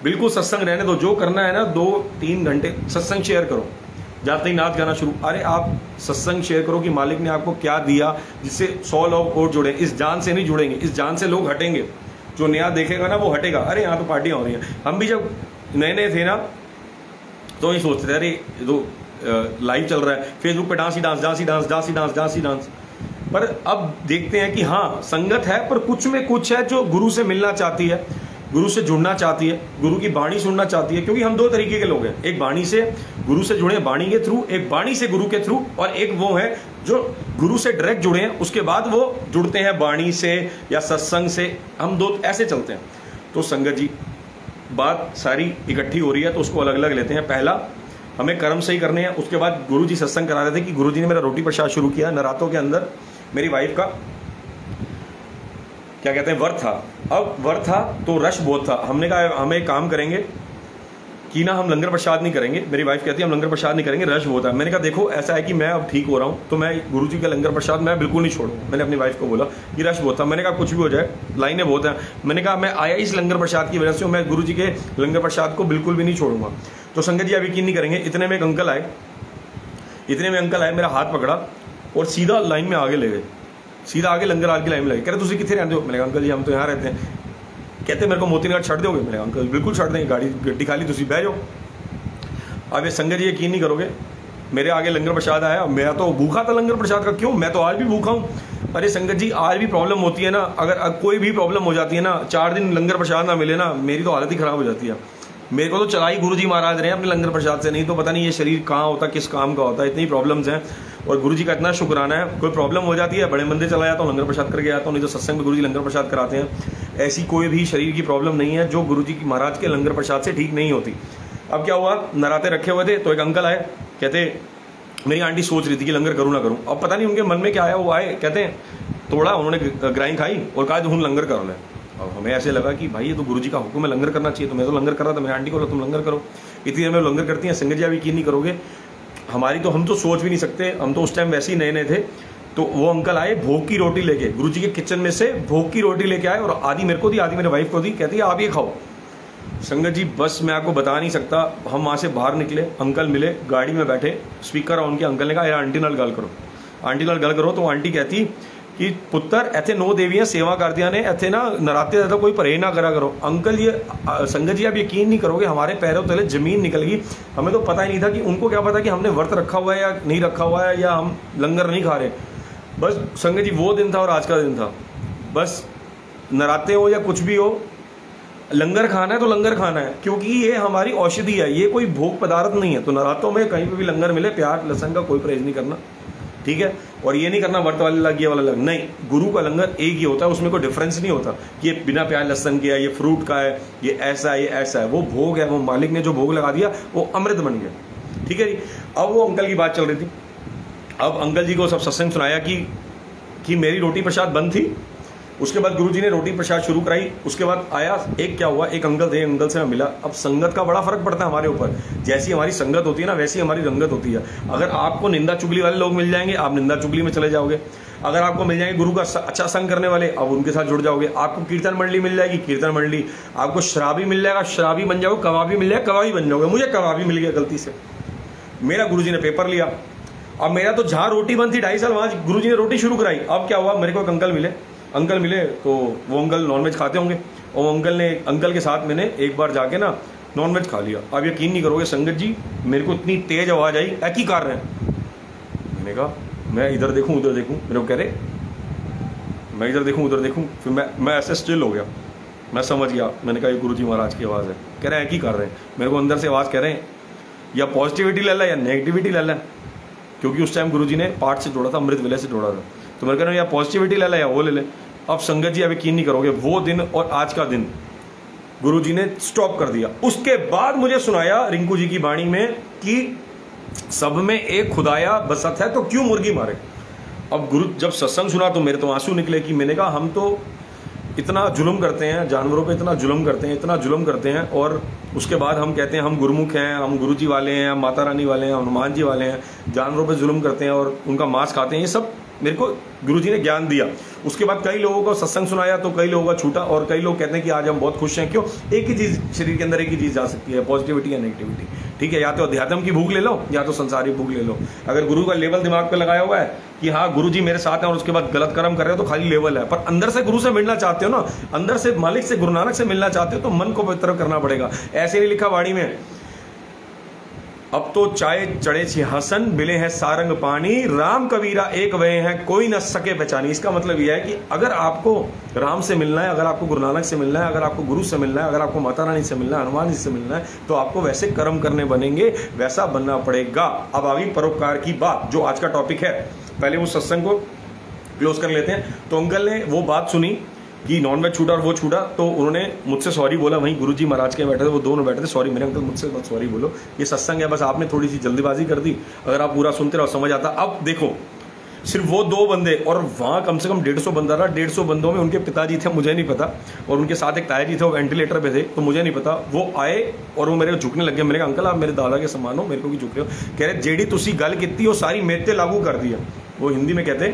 S1: बिल्कुल सत्संग रहने दो। जो करना है ना 2-3 घंटे सत्संग शेयर करो, जाते ही नाच गाना शुरू। अरे आप सत्संग शेयर करो कि मालिक ने आपको क्या दिया जिससे 100 लोग और जुड़े। इस जान से नहीं जुड़ेंगे, इस जान से लोग हटेंगे। जो नया देखेगा ना वो हटेगा। अरे यहाँ तो पार्टियां हो रही हैं। हम भी जब नए थे ना तो ये सोचते थे अरे तो लाइव चल रहा है फेसबुक पे, डांस ही डांस, डांस ही डांस, डांस ही डांस, डांस ही डांस। पर अब देखते हैं कि हाँ संगत है, पर कुछ में कुछ है जो गुरु से मिलना चाहती है, गुरु से जुड़ना चाहती है, गुरु की वाणी सुनना चाहती है। क्योंकि हम 2 तरीके के लोग हैं, एक वाणी से गुरु से जुड़े वाणी के थ्रू, एक वाणी से गुरु के थ्रू, और एक वो है जो गुरु से डायरेक्ट जुड़े हैं, उसके बाद वो जुड़ते हैं वाणी से या सत्संग से। हम 2 ऐसे चलते हैं। तो संगत जी बात सारी इकट्ठी हो रही है तो उसको अलग अलग लेते हैं। पहला हमें कर्म सही करने हैं। उसके बाद गुरु जी सत्संग करा रहे थे कि गुरु जी ने मेरा रोटी प्रसाद शुरू किया नरातों के अंदर। मेरी वाइफ का क्या कहते हैं व्रत था। अब व्रत था तो रश बहुत था। हमने कहा हम एक काम करेंगे कि ना हम लंगर प्रसाद नहीं करेंगे। मेरी वाइफ कहती है हम लंगर प्रसाद नहीं करेंगे, रश बहुत है। मैंने कहा देखो ऐसा है कि मैं अब ठीक हो रहा हूँ तो मैं गुरु जी का लंगर प्रसाद मैं बिल्कुल नहीं छोड़ूंगा। मैंने अपनी वाइफ को बोला कि रश बहुत था। मैंने कहा कुछ भी हो जाए, लाइनें बहुत हैं। मैंने कहा मैं आया इस लंगर प्रसाद की वजह से, मैं गुरु जी के लंगर प्रसाद को बिल्कुल भी नहीं छोड़ूंगा। तो संगत जी आप यकीन नहीं करेंगे, इतने में एक अंकल आए, मेरा हाथ पकड़ा और सीधा लाइन में आगे ले गए, सीधा आगे लंगर हाल की लाइन में लगे। कह रहे तुझे कितने रहते हो? मैंने कहा अंकल जी हम तो यहाँ रहते हैं। कहते मेरे को मोती नगर छड़ दोगे? मैंने कहा अंकल बिल्कुल छड़ देंगे, गड्डी खाली तुझे बह जाओ। अब ये संगत जी यकीन नहीं करोगे, मेरे आगे लंगर प्रसाद आया, मैं तो भूखा था लंगर प्रसाद का। क्यों? मैं तो आज भी भूखा हूँ। अरे संगत जी आज भी प्रॉब्लम होती है ना, अगर कोई भी प्रॉब्लम हो जाती है ना, 4 दिन लंगर प्रसाद ना मिले ना, मेरी तो हालत ही खराब हो जाती है। मेरे को तो चलाई गुरु जी महाराज रहे हैं अपने लंगर प्रसाद से, नहीं तो पता नहीं ये शरीर कहाँ होता, किस काम का होता है। इतनी प्रॉब्लम्स हैं और गुरु जी का इतना शुक्राना है। कोई प्रॉब्लम हो जाती है बड़े मंदिर चला जाता हूँ, लंगर प्रसाद करके आता हूँ, नहीं तो सत्संग में गुरु जी लंगर प्रसाद कराते हैं। ऐसी कोई भी शरीर की प्रॉब्लम नहीं है जो गुरु जी की महाराज के लंगर प्रसाद से ठीक नहीं होती। अब क्या हुआ, नराते रखे हुए थे तो एक अंकल आए, कहते मेरी आंटी सोच रही थी कि लंगर करूँ ना करूँ। अब पता नहीं उनके मन में क्या आया, वो आए, कहते हैं थोड़ा उन्होंने ग्राइन खाई और कहा हूँ लंगर कर ले। अब हमें ऐसे लगा कि भाई ये तो गुरु जी का हुक्म है, लंगर करना चाहिए। तो मैं तो लंगर कर रहा था, मेरी आंटी को तुम लंगर करो। इतनी देर में लंगर करती हैं। संगत जी आप यकीन नहीं करोगे, हम तो सोच भी नहीं सकते। हम तो उस टाइम वैसे ही नए नए थे। तो वो अंकल आए भोग की रोटी लेके, गुरुजी के किचन में से भोग की रोटी लेके आए और आधी मेरे को दी, आधी मेरे वाइफ को दी, कहती है आप ये खाओ। संगत जी बस मैं आपको बता नहीं सकता, हम वहाँ से बाहर निकले, अंकल मिले, गाड़ी में बैठे, स्पीकर ऑन किया, अंकल ने कहा यार आंटी नाल गल करो, आंटी नाल गल करो। तो आंटी कहती कि पुत्र इतने 9 देवियां सेवा करदियां ने, इतने ना नराते ज़्यादा कोई परहेज ना करा करो। अंकल ये संगत जी आप यकीन नहीं करोगे, हमारे पैरों तले जमीन निकल गई। हमें तो पता ही नहीं था कि उनको क्या पता कि हमने व्रत रखा हुआ है या नहीं रखा हुआ है, या हम लंगर नहीं खा रहे। बस संगत जी वो दिन था और आज का दिन था, बस नराते हो या कुछ भी हो, लंगर खाना है तो लंगर खाना है, क्योंकि ये हमारी औषधि है, ये कोई भोग पदार्थ नहीं है। तो नरातों में कहीं पे भी लंगर मिले, प्याज लहसुन का कोई परहेज नहीं करना, ठीक है। और ये नहीं करना व्रत वाले लग, ये वाला लग, नहीं, गुरु का लंगर एक ही होता है, उसमें कोई डिफरेंस नहीं होता कि ये बिना प्याज लहसुन के है, ये फ्रूट का है, ये ऐसा है, ये ऐसा है। वो भोग है, वो मालिक ने जो भोग लगा दिया वो अमृत बन गया, ठीक है जी। अब वो अंकल की बात चल रही थी, अब अंकल जी को सब सत्संग सुनाया कि मेरी रोटी प्रसाद बंद थी, उसके बाद गुरुजी ने रोटी प्रसाद शुरू कराई। उसके बाद आया एक क्या हुआ, एक अंकल थे, अंकल से मैं मिला। अब संगत का बड़ा फर्क पड़ता है हमारे ऊपर, जैसी हमारी संगत होती है ना वैसी हमारी रंगत होती है। अगर आपको निंदा चुगली वाले लोग मिल जाएंगे, आप निंदा चुगली में चले जाओगे। अगर आपको मिल जाएंगे गुरु का अच्छा संग करने वाले, अब उनके साथ जुड़ जाओगे। आपको कीर्तन मंडली मिल जाएगी, कीर्तन मंडली, आपको शराबी मिल जाएगा, शराबी बन जाओगे, कबाबी मिल जाएगा, कबाबी बन जाओगे। मुझे कबाबी मिल गया गलती से, मेरा गुरुजी ने पेपर लिया। अब मेरा तो जहाँ रोटी बंद थी 2.5 साल, वहाँ गुरुजी ने रोटी शुरू कराई। अब क्या हुआ, मेरे को एक अंकल मिले, तो वो अंकल नॉनवेज खाते होंगे, और अंकल के साथ मैंने एक बार जाके ना नॉनवेज खा लिया। आप यकीन नहीं करोगे संगत जी, मेरे को इतनी तेज आवाज़ आई, की कर रहे हैं। मैंने कहा मैं इधर देखूं उधर देखूं, मेरे को कह रहे मैं इधर देखूं उधर देखूं। फिर मैं ऐसे स्टिल हो गया, मैं समझ गया। मैंने कहा ये गुरुजी महाराज की आवाज़ है। कह रहे हैं की कर रहे हैं, मेरे को अंदर से आवाज़ कह रहे हैं या पॉजिटिविटी ले ला या नेगेटिविटी ले ला, क्योंकि उस टाइम गुरुजी ने पाठ से जोड़ा था, अमृत विलय से जोड़ा था। तो मैं कह रहा हूँ या पॉजिटिविटी ले ला या वो ले ले। अब संगत जी अब यकीन नहीं करोगे, वो दिन और आज का दिन गुरुजी ने स्टॉप कर दिया। उसके बाद मुझे सुनाया रिंकू जी की वाणी में कि सब में एक खुदाया बसत है, तो क्यों मुर्गी मारे। अब गुरु जब सत्संग सुना तो मेरे तो आंसू निकले कि मैंने कहा हम तो इतना जुल्म करते हैं जानवरों पे, इतना जुल्म करते हैं, इतना जुल्म करते हैं, और उसके बाद हम कहते हैं हम गुरुमुख हैं, हम गुरुजी वाले हैं, हम माता रानी वाले हैं, हनुमान जी वाले हैं, जानवरों पे जुल्म करते हैं और उनका मांस खाते हैं। ये सब मेरे को गुरुजी ने ज्ञान दिया। उसके बाद कई लोगों को सत्संग सुनाया तो कई लोगों का छूटा, और कई लोग कहते हैं कि आज हम बहुत खुश हैं। क्यों, एक ही चीज़ शरीर के अंदर एक ही चीज़ जा सकती है, पॉजिटिविटी या नेगेटिविटी, ठीक है। या तो अध्यात्म की भूख ले लो या तो संसारी भूख ले लो। अगर गुरु का लेवल दिमाग पे लगाया हुआ है कि हाँ गुरुजी मेरे साथ हैं, और उसके बाद गलत कर्म कर रहे हो तो खाली लेवल है, पर अंदर से गुरु से मिलना चाहते हो ना, अंदर से मालिक से गुरु नानक से मिलना चाहते हो, तो मन को पवित्र करना पड़ेगा। ऐसे नहीं लिखा वाणी में, अब तो चाय चढ़े सिंहासन, मिले हैं सारंग पानी, राम कबीरा एक वे हैं, कोई न सके पहचानी। इसका मतलब यह है कि अगर आपको राम से मिलना है, अगर आपको गुरु नानक से मिलना है, अगर आपको गुरु से मिलना है, अगर आपको माता रानी से मिलना है, हनुमान जी से मिलना है, तो आपको वैसे कर्म करने बनेंगे, वैसा बनना पड़ेगा। अब आ गई परोपकार की बात, जो आज का टॉपिक है। पहले वो सत्संग को क्लोज कर लेते हैं। तो अंकल ने वो बात सुनी कि नॉनवेज छूटा और वो छूटा, तो उन्होंने मुझसे सॉरी बोला। वहीं गुरुजी महाराज के बैठे थे, वो दोनों बैठे थे। सॉरी मेरे अंकल, मुझसे मत सॉरी बोलो, ये सत्संग है, बस आपने थोड़ी सी जल्दीबाजी कर दी, अगर आप पूरा सुनते रहो समझ आता। अब देखो सिर्फ वो 2 बंदे, और वहाँ कम से कम 150 बंदा था। 150 बंदों में उनके पिताजी थे, मुझे नहीं पता, और उनके साथ एक ताया जी थे, वो वेंटिलेटर पे थे, तो मुझे नहीं पता। वो आए और वो मेरे को झुकने लगे। मैंने कहा अंकल आप मेरे दादा के समान हो, मेरे को भी झुक रहे हो। कह रहे जेडी तुसी गल की वो सारी मेरे ते लागू कर दी है। वो हिंदी में कहते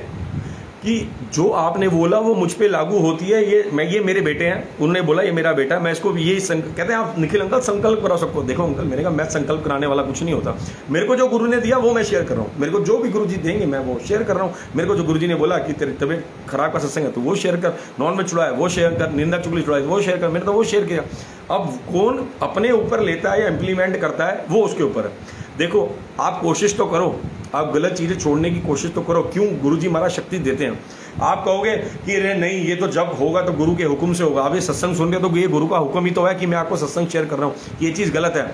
S1: कि जो आपने बोला वो मुझ पे लागू होती है, ये मेरे बेटे हैं। उन्होंने बोला ये मेरा बेटा, मैं इसको ये कहते हैं आप निखिल अंकल संकल्प करा सबको। देखो अंकल, मैंने कहा मैं संकल्प कराने वाला कुछ नहीं होता, मेरे को जो गुरु ने दिया वो मैं शेयर कर रहा हूँ, मेरे को जो भी गुरु जी देंगे मैं वो शेयर कर रहा हूँ। मेरे को जो गुरु जी ने बोला कि तेरी तबीयत खराब का सत्संग है तो वो शेयर कर, नॉनवेज छुड़ाए वो शेयर कर, निंदा चुगली छुड़ाए वो शेयर कर, मैंने तो वो शेयर किया। अब कौन अपने ऊपर लेता है या इम्प्लीमेंट करता है वो उसके ऊपर है। देखो आप कोशिश तो करो, आप गलत चीज़ें छोड़ने की कोशिश तो करो। क्यों, गुरुजी महाराज शक्ति देते हैं। आप कहोगे कि अरे नहीं ये तो जब होगा तो गुरु के हुक्म से होगा। आप ये सत्संग सुन रहे हो तो ये गुरु का हुक्म ही तो है कि मैं आपको सत्संग शेयर कर रहा हूँ। ये चीज़ गलत है।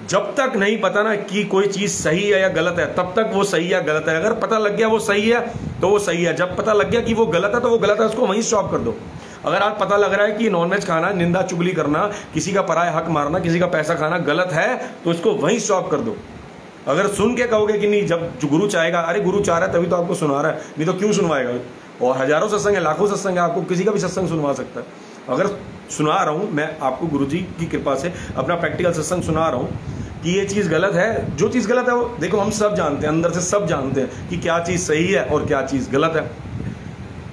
S1: जब तक नहीं पता ना कि कोई चीज़ सही है या गलत है, तब तक वो सही या गलत है। अगर पता लग गया वो सही है तो वो सही है, जब पता लग गया कि वो गलत है तो वो गलत है, उसको वहीं स्टॉप कर दो। अगर आज पता लग रहा है कि नॉनवेज खाना, निंदा चुगली करना, किसी का पराया हक मारना, किसी का पैसा खाना गलत है, तो इसको वहीं स्टॉप कर दो। अगर सुन के कहोगे कि नहीं, जब जो गुरु चाहेगा, अरे गुरु चाह रहा है तभी तो आपको सुना रहा है, नहीं तो क्यों सुनवाएगा। और हजारों सत्संग है, लाखों सत्संग है, आपको किसी का भी सत्संग सुनवा सकता है। अगर सुना रहा हूँ मैं आपको गुरुजी की कृपा से अपना प्रैक्टिकल सत्संग सुना रहा हूँ, कि ये चीज़ गलत है। जो चीज़ गलत है वो देखो हम सब जानते हैं, अंदर से सब जानते हैं कि क्या चीज़ सही है और क्या चीज़ गलत है।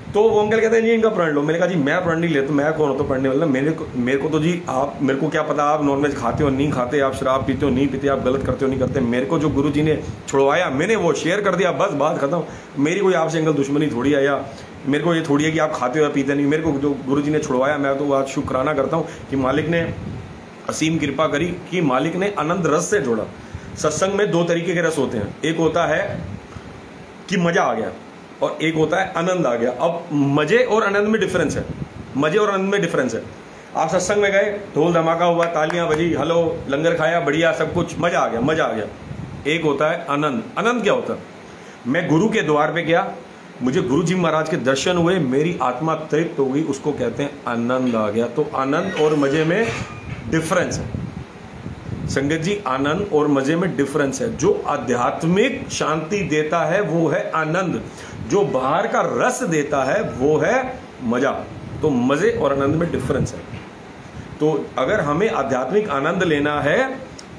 S1: तो वो अंकल कहते हैं जी इनका प्रण लो। मैंने कहा जी मैं प्रण नहीं लेता, मैं कौन होता पढ़ने वाला? मेरे को तो जी आप, मेरे को क्या पता आप नॉनवेज खाते हो नहीं खाते, आप शराब पीते हो नहीं पीते, आप गलत करते हो नहीं करते। मेरे को जो गुरु जी ने छुड़वाया मैंने वो शेयर कर दिया, बस बात खत्म। मेरी कोई आपसे अंकल दुश्मनी थोड़ी है, या मेरे को ये थोड़ी है कि आप खाते हो या पीते नहीं। मेरे को जो गुरु जी ने छुड़वाया मैं तो आज शुक्राना करता हूँ कि मालिक ने असीम कृपा करी कि मालिक ने आनंद रस से जोड़ा। सत्संग में दो तरीके के रस होते हैं, एक होता है कि मजा आ गया और एक होता है आनंद आ गया। अब मजे और आनंद में डिफरेंस है, मजे और आनंद में डिफरेंस है। आप सत्संग में गए, ढोल धमाका हुआ, तालियां बजी, हेलो, लंगर खाया, बढ़िया सब कुछ, मजा आ गया, मजा आ गया। एक होता है आनंद। आनंद क्या होता है? मैं गुरु के द्वार पे गया, मुझे गुरु जी महाराज के दर्शन हुए, मेरी आत्मा तृप्त हो गई, उसको कहते हैं आनंद आ गया। तो आनंद और मजे में डिफरेंस है संगत जी, आनंद और मजे में डिफरेंस है। जो आध्यात्मिक शांति देता है वो है आनंद, जो बाहर का रस देता है वो है मजा। तो मजे और आनंद में डिफरेंस है। तो अगर हमें आध्यात्मिक आनंद लेना है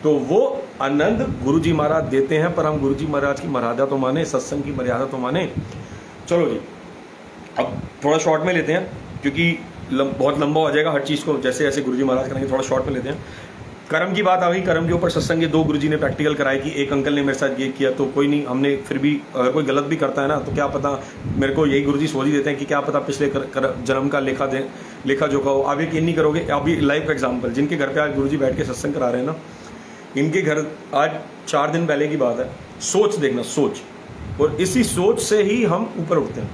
S1: तो वो आनंद गुरुजी महाराज देते हैं, पर हम गुरुजी महाराज की मर्यादा तो माने, सत्संग की मर्यादा तो माने। चलो जी, अब थोड़ा शॉर्ट में लेते हैं क्योंकि बहुत लंबा हो जाएगा हर चीज़ को, जैसे जैसे गुरुजी महाराज करेंगे थोड़ा शॉर्ट में लेते हैं। कर्म की बात आ गई, कर्म के ऊपर सत्संग के दो गुरुजी ने प्रैक्टिकल कराए कि एक अंकल ने मेरे साथ ये किया तो कोई नहीं, हमने फिर भी अगर कोई गलत भी करता है ना तो क्या पता, मेरे को यही गुरुजी सोच ही देते हैं कि क्या पता पिछले जन्म का लेखा जोखा हो। आप यकीन नहीं करोगे, अभी लाइव का एग्जाम्पल, जिनके घर पे आज गुरुजी बैठ के सत्संग करा रहे हैं ना, इनके घर आज 4 दिन पहले की बात है, सोच देखना, सोच, और इसी सोच से ही हम ऊपर उठते हैं।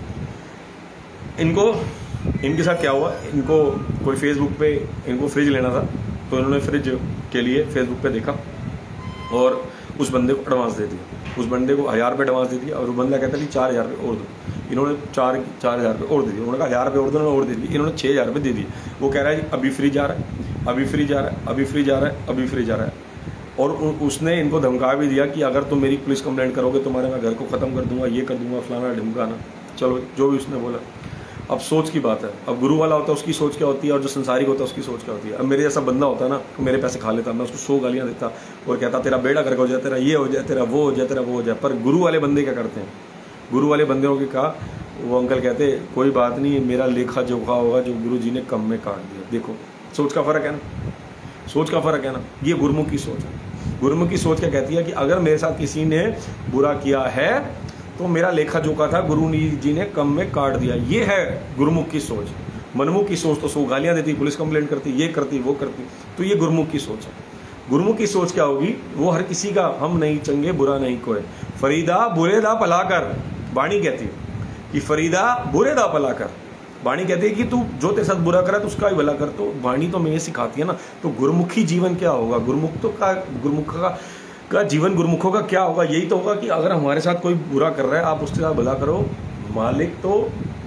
S1: इनके साथ क्या हुआ, इनको कोई फेसबुक पे इनको फ्रिज लेना था तो इन्होंने फ्रिज के लिए फेसबुक पे देखा और उस बंदे को एडवांस दे दिया, उस बंदे को 1000 रुपये एडवांस दे दिया और वो बंदा कहता है 4000 रुपये और दो। इन्होंने 4000 रुपये और दे दिए, उन्होंने कहा 1000 रुपये और दो, और दे दिए, इन्होंने 6000 रुपये दे दिए। वो कह रहा है अभी फ्रिज आ रहा है, अभी फ्रिज आ रहा है, अभी फ्रिज आ रहा है, अभी फ्रिज आ रहा है। और उसने इनको धमका भी दिया कि अगर तुम मेरी पुलिस कंप्लेंट करोगे तुम्हारे मैं घर को ख़त्म कर दूंगा, ये कर दूंगा, फलाना ढिमकाना। चलो जो भी उसने बोला। अब सोच की बात है, अब गुरु वाला होता है उसकी सोच क्या होती है और जो संसारिक होता है उसकी सोच क्या होती है। अब मेरे जैसा बंदा होता है ना तो मेरे पैसे खा लेता, मैं उसको 100 गालियाँ देता और कहता तेरा बेड़ा करके हो जाए, तेरा ये हो जाए, तेरा वो हो जाए, तेरा वो हो जाए। पर गुरु वाले बंदे क्या करते हैं, गुरु वाले बंदे को कहा, वो अंकल कहते कोई बात नहीं, मेरा लेखा जोखा होगा जो गुरु जी ने कम में काट दिया। देखो सोच का फ़र्क है ना, सोच का फ़र्क है ना। ये गुरुमुख की सोच है। गुरुमुख की सोच क्या कहती है कि अगर मेरे साथ किसी ने बुरा किया है तो मेरा लेखा जोखा था, गुरु जी ने कम में काट दिया। ये है गुरुमुख की सोच। मनमुख की सोच तो 100 गालियाँ देती, पुलिस कंप्लेंट करती, ये करती, वो करती। तो ये गुरुमुख की सोच है। गुरुमुख की सोच क्या होगी, वो हर किसी का हम नहीं चंगे बुरा नहीं कोई, फरीदा बुरे दा भला कर। वाणी कहती है कि फरीदा बुरे दा भला कर। वाणी कहती है कि तू जो तेरे साथ बुरा करा तो उसका ही भला कर। तो वाणी तो मैं सिखाती है ना। तो गुरुमुखी जीवन क्या होगा, गुरुमुख का जीवन गुरुमुखों का क्या होगा, यही तो होगा कि अगर हमारे साथ कोई बुरा कर रहा है आप उसके साथ भला करो, मालिक तो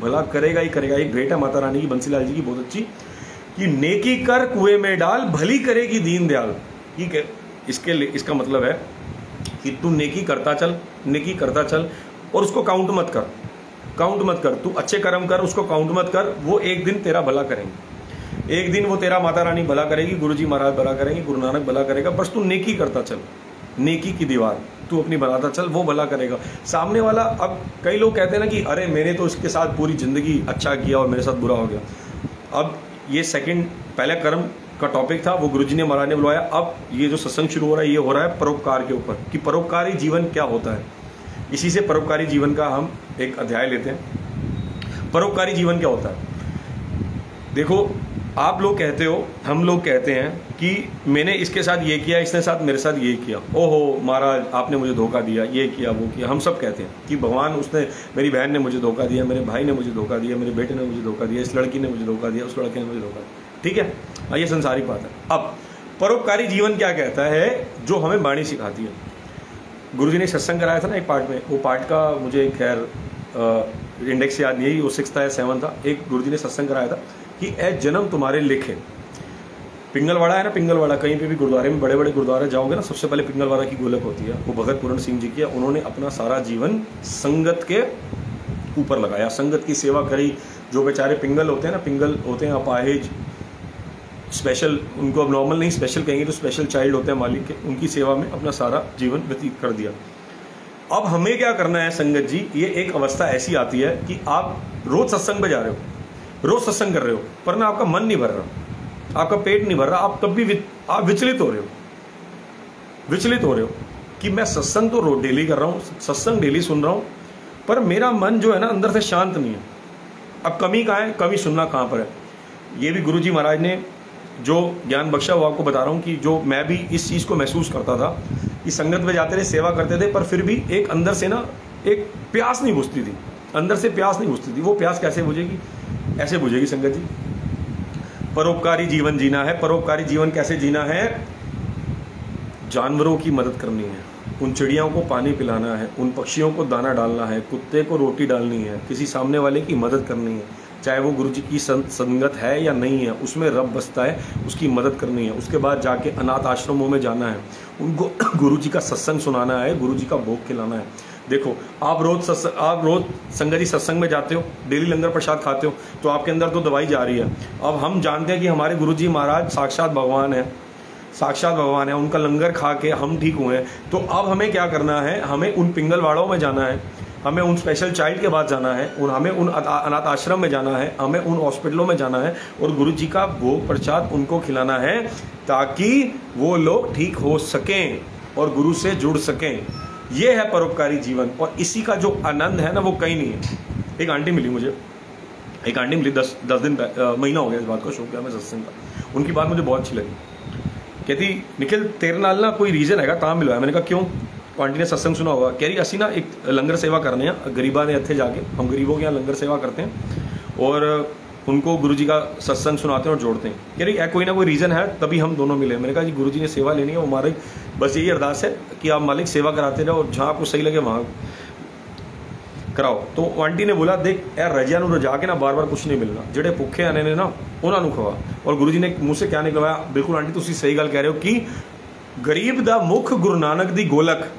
S1: भला करेगा ही करेगा। एक भेंट है माता रानी की, बंसीलाल जी की, बहुत अच्छी, कि नेकी कर कुएं में डाल, भली करेगी दीन दयाल। ठीक है, इसका मतलब है कि तू नेकी करता चल, नेकी करता चल और उसको काउंट मत कर, काउंट मत कर। तू अच्छे कर्म कर, उसको काउंट मत कर, वो एक दिन तेरा भला करेंगे, एक दिन वो तेरा माता रानी भला करेगी, गुरुजी महाराज भला करेंगे, गुरु नानक भला करेगा। बस तू नेकी करता चल, नेकी की दीवार तू अपनी बनाता चल, वो भला करेगा। सामने वाला, अब कई लोग कहते हैं ना कि अरे मैंने तो इसके साथ पूरी जिंदगी अच्छा किया और मेरे साथ बुरा हो गया। अब ये सेकंड, पहले कर्म का टॉपिक था, वो गुरुजी ने महाराज ने बुलवाया। अब ये जो सत्संग शुरू हो रहा है, ये हो रहा है परोपकार के ऊपर कि परोपकारी जीवन क्या होता है। इसी से परोपकारी जीवन का हम एक अध्याय लेते हैं। परोपकारी जीवन क्या होता है, देखो आप लोग कहते हो, हम लोग कहते हैं कि मैंने इसके साथ ये किया, इसने साथ मेरे साथ ये किया, ओहो महाराज आपने मुझे धोखा दिया, ये किया वो किया। हम सब कहते हैं कि भगवान, उसने, मेरी बहन ने मुझे धोखा दिया, मेरे भाई ने मुझे धोखा दिया, मेरे बेटे ने मुझे धोखा दिया, इस लड़की ने मुझे धोखा दिया, उस लड़के ने मुझे धोखा दिया। ठीक है, ये संसारिक बात है। अब परोपकारी जीवन क्या कहता है, जो हमें वाणी सिखाती है। गुरुजी ने सत्संग कराया था ना एक पार्ट में, वो पार्ट का मुझे खैर इंडेक्स याद नहीं है, वो 6th था या 7th था। एक गुरुजी ने सत्संग कराया था कि ए जन्म तुम्हारे लिखे। पिंगलवाड़ा है ना, पिंगलवाड़ा, कहीं पे भी गुरुद्वारे में, बड़े बड़े गुरुद्वारे जाओगे ना, सबसे पहले पिंगलवाड़ा की गोलक होती है। वो भगत पूरण सिंह जी की है। उन्होंने अपना सारा जीवन संगत के ऊपर लगाया, संगत की सेवा करी। जो बेचारे पिंगल होते हैं ना, पिंगल होते हैं अपाहिज, स्पेशल, उनको अब नॉर्मल नहीं स्पेशल कहेंगे, तो स्पेशल चाइल्ड होते हैं मालिक के, उनकी सेवा में अपना सारा जीवन व्यतीत कर दिया। अब हमें क्या करना है संगत जी, ये एक अवस्था ऐसी आती है कि आप रोज सत्संग में जा रहे हो, रोज सत्संग कर रहे हो, पर ना आपका मन नहीं भर रहा, आपका पेट नहीं भर रहा, आप तब भी आप विचलित हो रहे हो कि मैं सत्संग तो रोज डेली कर रहा हूँ, सत्संग डेली सुन रहा हूँ, पर मेरा मन जो है ना अंदर से शांत नहीं है। अब कमी कहाँ है, कमी सुनना कहाँ पर है। ये भी गुरु जी महाराज ने जो ज्ञान बख्शा वो आपको बता रहा हूँ कि जो मैं भी इस चीज़ को महसूस करता था कि संगत में जाते थे, सेवा करते थे, पर फिर भी एक अंदर से ना एक प्यास नहीं बुझती थी, अंदर से प्यास नहीं बुझती थी। वो प्यास कैसे बुझेगी, ऐसे बुझेगी संगत जी, परोपकारी जीवन जीना है। परोपकारी जीवन कैसे जीना है, जानवरों की मदद करनी है, उन चिड़ियों को पानी पिलाना है, उन पक्षियों को दाना डालना है, कुत्ते को रोटी डालनी है, किसी सामने वाले की मदद करनी है, चाहे वो गुरु जी की संगत है या नहीं है, उसमें रब बसता है, उसकी मदद करनी है। उसके बाद जाके अनाथ आश्रमों में जाना है, उनको गुरु जी का सत्संग सुनाना है, गुरु जी का भोग खिलाना है। देखो आप रोज संगत जी सत्संग में जाते हो, डेली लंगर प्रसाद खाते हो, तो आपके अंदर तो दवाई जा रही है। अब हम जानते हैं कि हमारे गुरु जी महाराज साक्षात भगवान है, उनका लंगर खा के हम ठीक हुए हैं। तो अब हमें क्या करना है, हमें उन पिंगलवाड़ों में जाना है, हमें उन स्पेशल चाइल्ड के पास जाना है, हमें उन अनाथ आश्रम में जाना है, हमें उन हॉस्पिटलों में जाना है और गुरु जी का भोग प्रसाद उनको खिलाना है, ताकि वो लोग ठीक हो सकें और गुरु से जुड़ सकें। ये है परोपकारी जीवन, और इसी का जो आनंद है ना वो कहीं नहीं है। एक आंटी मिली मुझे, 10 दिन महीना हो गया इस बात को, शौक किया मैं सत्संग का। उनकी बात मुझे बहुत अच्छी लगी। कहती निखिल तेरे नाल ना कोई रीजन हैगा तां मिलो है। मैंने कहा क्यों? तो आंटी ने सत्संग सुना होगा। कह रही असी ना एक लंगर सेवा करने हैं गरीबा ने इत्थे जाके, हम गरीबों के यहाँ लंगर सेवा करते हैं और उनको गुरु जी का सत्संग सुनाते हैं और जोड़ते हैं। कह रही कोई ना कोई रीज़न है तभी हम दोनों मिले। मैंने कहा जी गुरु जी ने सेवा लेनी है, वो हमारे बस यही अरदास है कि आप मालिक सेवा कराते रहो और जहाँ आपको सही लगे वहाँ कराओ। तो आंटी ने बोला देख यार रजिया नूं रजा के ना बार बार कुछ नहीं मिलना, जेडे भुखे आने ने ना उन्होंने खवा। और गुरु जी ने मुँह से क्या निकलवाया, बिल्कुल आंटी तुम सही गल कह रहे हो कि गरीब दा मुख गुरु नानक दी गोलक।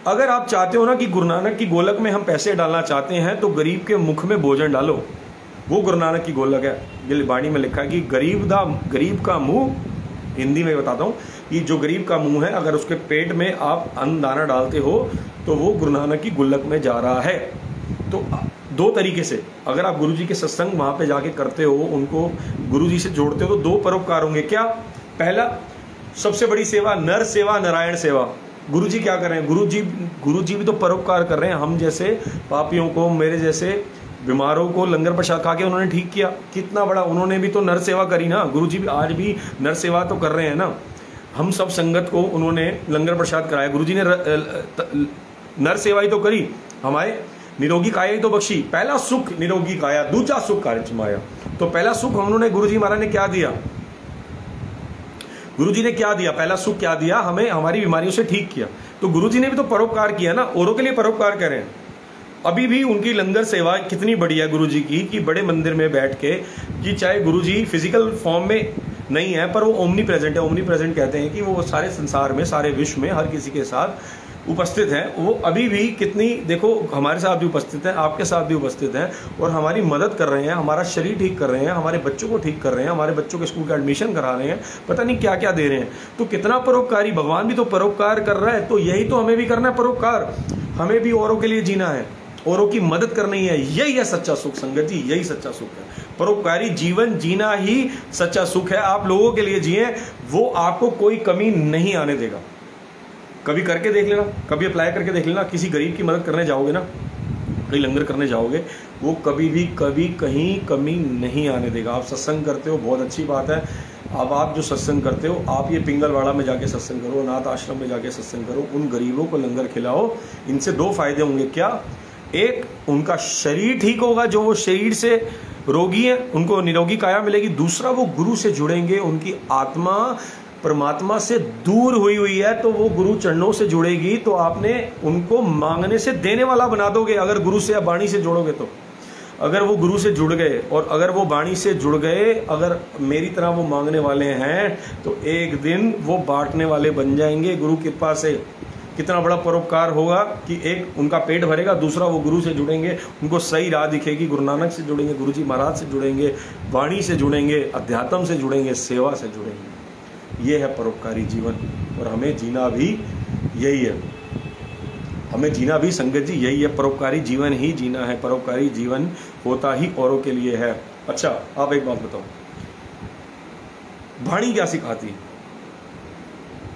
S1: अगर आप चाहते हो ना कि गुरु नानक की गोलक में हम पैसे डालना चाहते हैं तो गरीब के मुख में भोजन डालो, वो गुरु नानक की गोलक है। ये बाणी में लिखा है कि गरीब का मुंह, हिंदी में बताता हूँ कि जो गरीब का मुंह है अगर उसके पेट में आप अन्न दाना डालते हो तो वो गुरु नानक की गोलक में जा रहा है। तो दो तरीके से अगर आप गुरु जी के सत्संग वहाँ पे जाके करते हो, उनको गुरु जी से जोड़ते हो तो दो परोपकार होंगे। क्या? पहला सबसे बड़ी सेवा नर सेवा नारायण सेवा। गुरु जी क्या कर रहे हैं? गुरु जी भी तो परोपकार कर रहे हैं। हम जैसे पापियों को, मेरे जैसे बीमारों को लंगर प्रसाद खा के उन्होंने ठीक किया। कितना बड़ा, उन्होंने भी तो नर सेवा करी ना। गुरु जी भी आज भी नर सेवा तो कर रहे हैं ना। हम सब संगत को उन्होंने लंगर प्रसाद कराया, गुरु जी ने नर सेवा ही तो करी, हमारे निरोगी काया ही तो बख्शी। पहला सुख निरोगी काया, दूसरा सुख कार्य माया। तो पहला सुख उन्होंने गुरु जी महाराज ने क्या दिया? गुरु जी ने क्या दिया? पहला सुख क्या दिया? हमें हमारी बीमारियों से ठीक किया। तो गुरु जी ने भी तो परोपकार किया ना, औरों के लिए परोपकार करें। अभी भी उनकी लंगर सेवा कितनी बढ़िया है गुरु जी की, कि बड़े मंदिर में बैठ के, कि चाहे गुरु जी फिजिकल फॉर्म में नहीं है पर वो ओमनी प्रेजेंट है। ओमनी प्रेजेंट कहते हैं कि वो सारे संसार में, सारे विश्व में हर किसी के साथ उपस्थित हैं। वो अभी भी कितनी, देखो हमारे साथ भी उपस्थित हैं, आपके साथ भी उपस्थित हैं और हमारी मदद कर रहे हैं, हमारा शरीर ठीक कर रहे हैं, हमारे बच्चों को ठीक कर रहे हैं, हमारे बच्चों के स्कूल का एडमिशन करा रहे हैं, पता नहीं क्या क्या दे रहे हैं। तो कितना परोपकारी, भगवान भी तो परोपकार कर रहा है। तो यही तो हमें भी करना है परोपकार। हमें भी औरों के लिए जीना है, औरों की मदद करनी है। यही है सच्चा सुख संगत जी, यही सच्चा सुख है। परोपकारी जीवन जीना ही सच्चा सुख है। आप लोगों के लिए जिए, वो आपको कोई कमी नहीं आने देगा। कभी करके देख लेना, कभी अप्लाई करके देख लेना। किसी गरीब की मदद करने जाओगे ना, कहीं लंगर करने जाओगे, वो कभी कहीं कमी नहीं आने देगा। आप सत्संग करते हो, बहुत अच्छी बात है। अब आप जो सत्संग करते हो, आप ये पिंगलवाड़ा में जाके सत्संग करो, अनाथ आश्रम में जाके सत्संग करो, उन गरीबों को लंगर खिलाओ। इनसे दो फायदे होंगे। क्या? एक, उनका शरीर ठीक होगा, जो वो शरीर से रोगी है उनको निरोगी काया मिलेगी। दूसरा, वो गुरु से जुड़ेंगे, उनकी आत्मा परमात्मा से दूर हुई है तो वो गुरु चरणों से जुड़ेगी। तो आपने उनको मांगने से देने वाला बना दोगे अगर गुरु से या वाणी से जोड़ोगे। तो अगर वो गुरु से जुड़ गए और अगर वो वाणी से जुड़ गए, अगर मेरी तरह वो मांगने वाले हैं, तो एक दिन वो बांटने वाले बन जाएंगे गुरु कृपा से। कितना बड़ा परोपकार होगा कि एक उनका पेट भरेगा, दूसरा वो गुरु से जुड़ेंगे, उनको सही राह दिखेगी, गुरु नानक से जुड़ेंगे, गुरु जी महाराज से जुड़ेंगे, वाणी से जुड़ेंगे, अध्यात्म से जुड़ेंगे, सेवा से जुड़ेंगे। ये है परोपकारी जीवन। और हमें जीना भी यही है, हमें जीना भी संगत जी यही है, परोपकारी जीवन ही जीना है। परोपकारी जीवन होता ही औरों के लिए है। अच्छा, आप एक बात बताओ, वाणी क्या सिखाती है?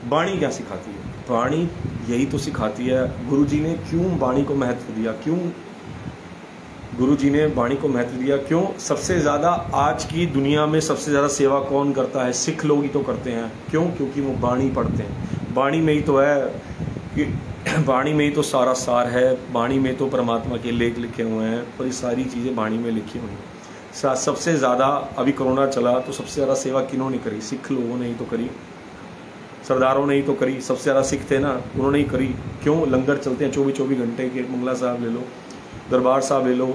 S1: वाणी क्या सिखाती है? वाणी यही तो सिखाती है गुरु जी ने क्यों वाणी को महत्व दिया, क्यों गुरु जी ने वाणी को महत्व दिया, क्यों सबसे ज़्यादा आज की दुनिया में सबसे ज़्यादा सेवा कौन करता है? सिख लोग ही तो करते हैं। क्यों? क्योंकि वो वाणी पढ़ते हैं। वाणी में ही तो है कि वाणी में ही तो सारा सार है, वाणी में तो परमात्मा के लेख लिखे हुए हैं, और ये सारी चीज़ें वाणी में लिखी हुई हैं। सबसे ज़्यादा अभी कोरोना चला तो सबसे ज़्यादा सेवा किन्हों ने करी? सिख लोगों ने ही तो करी, सरदारों ने ही तो करी। सबसे ज़्यादा सिख थे ना, उन्होंने ही करी। क्यों? लंगर चलते हैं 24-24 घंटे के। मंगला साहब ले लो, दरबार साहब ले लो,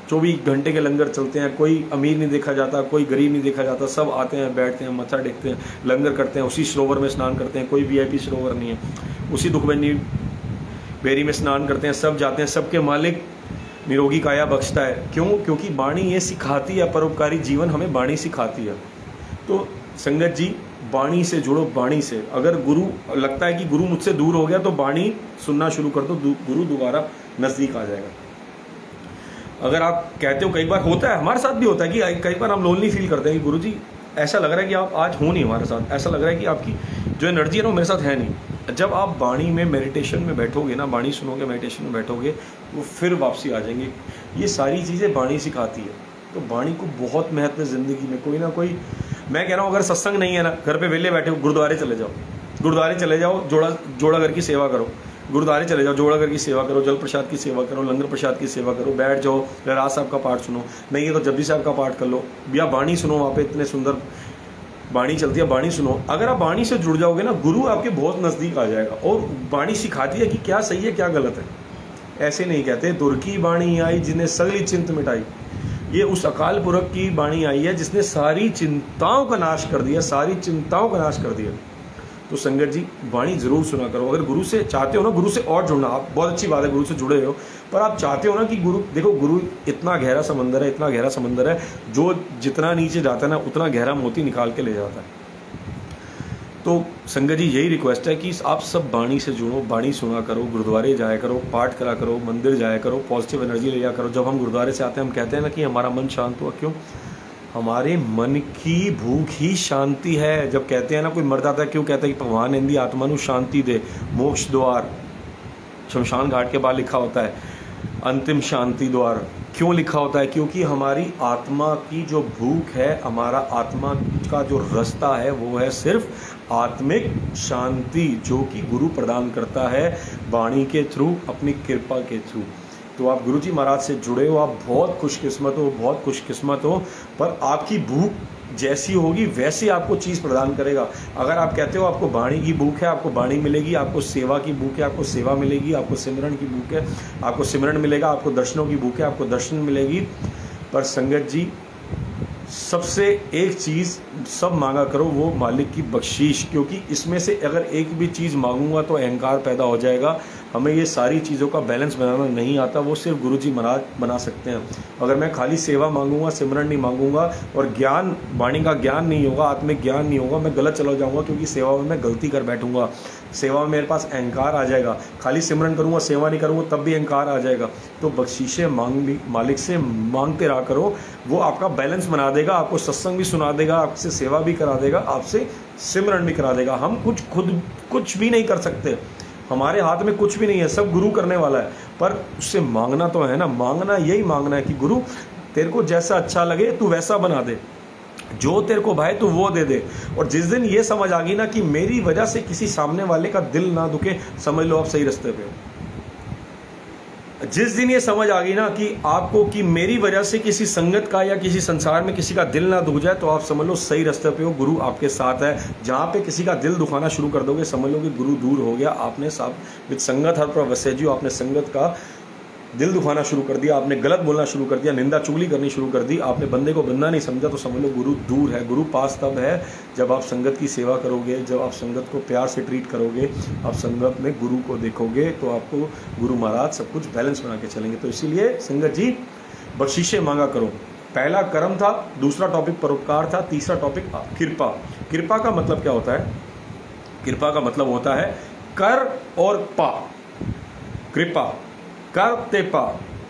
S1: 24 घंटे के लंगर चलते हैं। कोई अमीर नहीं देखा जाता, कोई गरीब नहीं देखा जाता, सब आते हैं, बैठते हैं, मत्था टेकते हैं, लंगर करते हैं, उसी सरोवर में स्नान करते हैं। कोई VIP सरोवर नहीं है, उसी दुखभंजनी बेरी में स्नान करते हैं, सब जाते हैं। सबके मालिक निरोगी काया बख्शता है। क्यों? क्योंकि वाणी ये सिखाती है, परोपकारी जीवन हमें वाणी सिखाती है। तो संगत जी, वाणी से जुड़ो, वाणी से। अगर गुरु लगता है कि गुरु मुझसे दूर हो गया तो वाणी सुनना शुरू कर दो, गुरु दोबारा नज़दीक आ जाएगा। अगर आप कहते हो, कई बार होता है, हमारे साथ भी होता है कि कई बार हम लोनली फील करते हैं कि गुरु जी ऐसा लग रहा है कि आप आज हो नहीं हमारे साथ, ऐसा लग रहा है कि आपकी जो एनर्जी है ना वो मेरे साथ है नहीं। जब आप वाणी में मेडिटेशन में बैठोगे ना, वाणी सुनोगे, मेडिटेशन में बैठोगे, वो फिर वापसी आ जाएंगे। ये सारी चीज़ें वाणी सिखाती है। तो वाणी को बहुत महत्व है ज़िंदगी में। कोई ना कोई, मैं कह रहा हूँ, अगर सत्संग नहीं है ना, घर पे वेले बैठे हो, गुरुद्वारे चले जाओ, गुरुद्वारे चले जाओ, जोड़ा घर की सेवा करो, गुरुद्वारे चले जाओ, जोड़ा घर की सेवा करो, जल प्रसाद की सेवा करो, लंगर प्रसाद की सेवा करो, बैठ जाओ, रहराज साहब का पाठ सुनो, नहीं है तो जपजी साहब का पाठ कर लो, या वाणी सुनो, वहाँ पे इतने सुंदर वाणी चलती है, वाणी सुनो। अगर आप वाणी से जुड़ जाओगे ना, गुरु आपके बहुत नज़दीक आ जाएगा। और वाणी सिखाती है कि क्या सही है क्या गलत है। ऐसे नहीं कहते, दुर की वाणी आई जिन्हें सगली चिंत मिटाई। ये उस अकाल पुरख की वाणी आई है जिसने सारी चिंताओं का नाश कर दिया, सारी चिंताओं का नाश कर दिया। तो संगत जी, वाणी जरूर सुना करो। अगर गुरु से चाहते हो ना, गुरु से और जुड़ना, आप बहुत अच्छी बात है, गुरु से जुड़े हो, पर आप चाहते हो ना कि गुरु, देखो गुरु इतना गहरा समंदर है, इतना गहरा समंदर है, जो जितना नीचे जाता है ना उतना गहरा मोती निकाल के ले जाता है। तो संगत जी, यही रिक्वेस्ट है कि आप सब वाणी से जुड़ो, वाणी सुना करो, गुरुद्वारे जाया करो, पाठ करा करो, मंदिर जाया करो, पॉजिटिव एनर्जी लिया करो। जब हम गुरुद्वारे से आते हैं, हम कहते हैं ना कि हमारा मन शांत हुआ। क्यों? हमारे मन की भूख ही शांति है। जब कहते हैं ना, कोई मर जाता है, क्यों कहता है कि भगवान इंदी आत्मा को शांति दे, मोक्ष द्वार, शमशान घाट के बाद लिखा होता है अंतिम शांति द्वार। क्यों लिखा होता है? क्योंकि हमारी आत्मा की जो भूख है, हमारा आत्मा का जो रास्ता है, वो है सिर्फ आत्मिक शांति, जो कि गुरु प्रदान करता है वाणी के थ्रू, अपनी कृपा के थ्रू। तो आप गुरु जी महाराज से जुड़े हो, आप बहुत खुशकिस्मत हो, बहुत खुशकिस्मत हो। पर आपकी भूख जैसी होगी वैसे आपको चीज़ प्रदान करेगा। अगर आप कहते हो आपको वाणी की भूख है, आपको वाणी मिलेगी, आपको सेवा की भूख है, आपको सेवा मिलेगी, आपको सिमरन की भूख है, आपको सिमरन मिलेगा, आपको दर्शनों की भूख है, आपको दर्शन मिलेगी। पर संगत जी, सबसे एक चीज़ सब मांगा करो, वो मालिक की बख्शीश। क्योंकि इसमें से अगर एक भी चीज़ मांगूंगा तो अहंकार पैदा हो जाएगा। हमें ये सारी चीज़ों का बैलेंस बनाना नहीं आता, वो सिर्फ गुरुजी महाराज बना सकते हैं। अगर मैं खाली सेवा मांगूंगा, सिमरन नहीं मांगूंगा, और ज्ञान, वाणी का ज्ञान नहीं होगा, आत्मिक ज्ञान नहीं होगा, मैं गलत चला जाऊंगा। क्योंकि सेवा में मैं गलती कर बैठूंगा, सेवा में मेरे पास अहंकार आ जाएगा। खाली सिमरन करूंगा, सेवा नहीं करूंगा, तब भी अहंकार आ जाएगा। तो बख्शीशें मालिक से मांगते रहा करो, वो आपका बैलेंस बना देगा, आपको सत्संग भी सुना देगा, आपसे सेवा भी करा देगा, आपसे सिमरन भी करा देगा। हम खुद कुछ भी नहीं कर सकते, हमारे हाथ में कुछ भी नहीं है, सब गुरु करने वाला है। पर उससे मांगना तो है ना, मांगना यही मांगना है कि गुरु तेरे को जैसा अच्छा लगे तू वैसा बना दे, जो तेरे को भाई तू वो दे दे। और जिस दिन ये समझ आ गई ना कि मेरी वजह से किसी सामने वाले का दिल ना दुखे, समझ लो आप सही रास्ते पे हो। जिस दिन ये समझ आ गई ना कि आपको कि मेरी वजह से किसी संगत का या किसी संसार में किसी का दिल ना दुख जाए, तो आप समझ लो सही रास्ते पे हो, गुरु आपके साथ है। जहाँ पे किसी का दिल दुखाना शुरू कर दोगे, समझ लो कि गुरु दूर हो गया। आपने साहब विद संगत हर पर वसेजियो, आपने संगत का दिल दुखाना शुरू कर दिया, आपने गलत बोलना शुरू कर दिया, निंदा चुगली करनी शुरू कर दी, आपने बंदे को बंदा नहीं समझा, तो समझ लो गुरु दूर है। गुरु पास तब है जब आप संगत की सेवा करोगे, जब आप संगत को प्यार से ट्रीट करोगे, आप संगत में गुरु को देखोगे, तो आपको गुरु महाराज सब कुछ बैलेंस बना के चलेंगे। तो इसीलिए संगत जी बख्शीशे मांगा करो। पहला कर्म था, दूसरा टॉपिक परोपकार था, तीसरा टॉपिक कृपा। कृपा का मतलब क्या होता है? कृपा का मतलब होता है कर और पा। कृपा कर ते पा।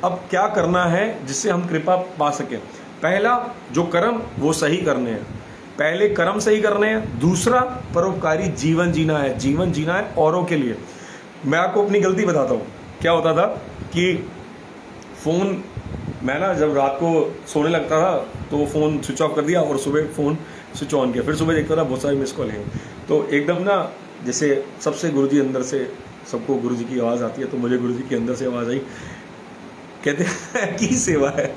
S1: अब क्या करना है जिससे हम कृपा पा सकें? पहला जो कर्म वो सही करने हैं, पहले कर्म सही करने हैं। दूसरा परोपकारी जीवन जीना है, जीवन जीना है औरों के लिए। मैं आपको अपनी गलती बताता हूँ। क्या होता था कि फ़ोन, मैं ना जब रात को सोने लगता था तो फ़ोन स्विच ऑफ कर दिया और सुबह फ़ोन स्विच ऑन किया, फिर सुबह देखता था बहुत सारे मिस कॉल हैं। तो एकदम ना जैसे सबसे गुरुजी अंदर से, सबको गुरुजी की आवाज़ आती है, तो मुझे गुरुजी के अंदर से आवाज़ आई, कहते हैं की सेवा है।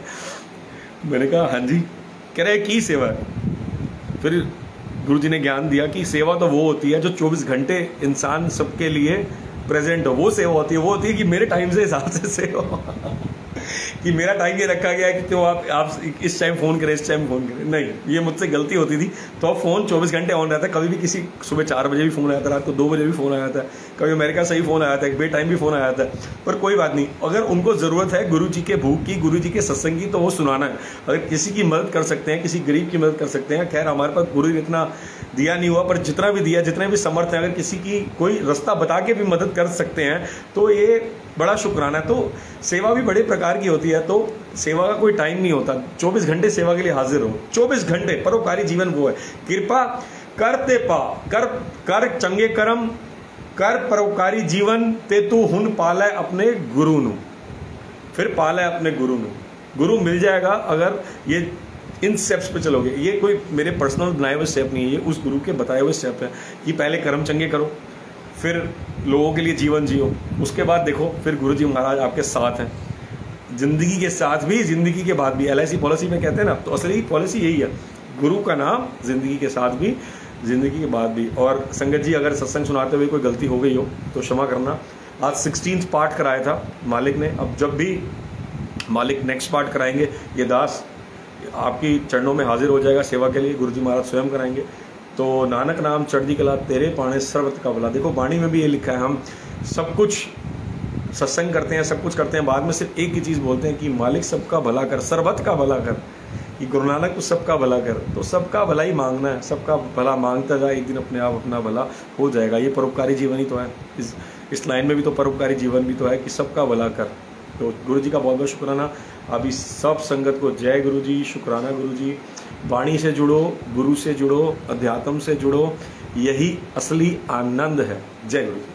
S1: मैंने कहा हाँ जी। कह रहे की सेवा है। फिर गुरुजी ने ज्ञान दिया कि सेवा तो वो होती है जो 24 घंटे इंसान सबके लिए प्रेजेंट हो, वो सेवा होती है। वो होती है कि मेरे टाइम से हिसाब से सेवा कि मेरा टाइम ये रखा गया है कि तो आप इस टाइम फ़ोन करें, इस टाइम फ़ोन करें। नहीं, ये मुझसे गलती होती थी। तो अब फ़ोन 24 घंटे ऑन रहता है। कभी भी किसी सुबह 4 बजे भी फ़ोन आया था, रात को 2 बजे भी फ़ोन आया था, कभी अमेरिका से ही फ़ोन आया था, एक बे टाइम भी फ़ोन आया था। पर कोई बात नहीं, अगर उनको ज़रूरत है गुरु जी के भूख की, गुरु जी के सत्संग की, तो वो सुनाना है। अगर किसी की मदद कर सकते हैं, किसी गरीब की मदद कर सकते हैं, खैर हमारे पास गुरु ने इतना दिया नहीं हुआ, पर जितना भी दिया, जितने भी समर्थ है, अगर किसी की कोई रास्ता बता के भी मदद कर सकते हैं तो ये बड़ा शुक्राना है। तो सेवा भी बड़े प्रकार की होती है। तो सेवा का कोई टाइम नहीं होता, 24 घंटे सेवा के लिए हाजिर हो। 24 घंटे परोपकारी जीवन वो है। कृपा करते पा, कर चंगे कर्म, कर परोपकारी जीवन, ते तू हुन पाले अपने गुरु नु। फिर पाले अपने गुरु नु। गुरु मिल जाएगा अगर ये इन स्टेप्स पे चलोगे। ये कोई मेरे पर्सनल बनाए हुए स्टेप नहीं है, ये उस गुरु के बताए हुए स्टेप है कि पहले कर्म चंगे करो, फिर लोगों के लिए जीवन जियो, उसके बाद देखो फिर गुरु जी महाराज आपके साथ हैं, जिंदगी के साथ भी, जिंदगी के बाद भी। LIC पॉलिसी में कहते हैं ना, तो असली पॉलिसी यही है, गुरु का नाम, जिंदगी के साथ भी, जिंदगी के बाद भी। और संगत जी अगर सत्संग सुनाते हुए कोई गलती हो गई हो तो क्षमा करना। आज 16th पार्ट कराया था मालिक ने, अब जब भी मालिक नेक्स्ट पार्ट कराएंगे, ये दास आपकी चरणों में हाजिर हो जाएगा सेवा के लिए। गुरु जी महाराज स्वयं कराएंगे। तो नानक नाम चढ़दी कला तेरे पाने सर्वत का भला। देखो वाणी में भी ये लिखा है, हम सब कुछ सत्संग करते हैं, सब कुछ करते हैं, बाद में सिर्फ एक ही चीज़ बोलते हैं कि मालिक सबका भला कर, सर्वत का भला कर, कि गुरु नानक को सबका भला कर। तो सबका भला ही मांगना है, सबका भला मांगता जाए, एक दिन अपने आप अपना भला हो जाएगा। ये परोपकारी जीवन ही तो है। इस लाइन में भी तो परोपकारी जीवन भी तो है कि सबका भला कर। तो गुरु जी का बहुत बहुत शुक्राना। अभी सब संगत को जय गुरु जी, शुक्राना गुरु जी। वाणी से जुड़ो, गुरु से जुड़ो, अध्यात्म से जुड़ो, यही असली आनंद है। जय गुरु जी।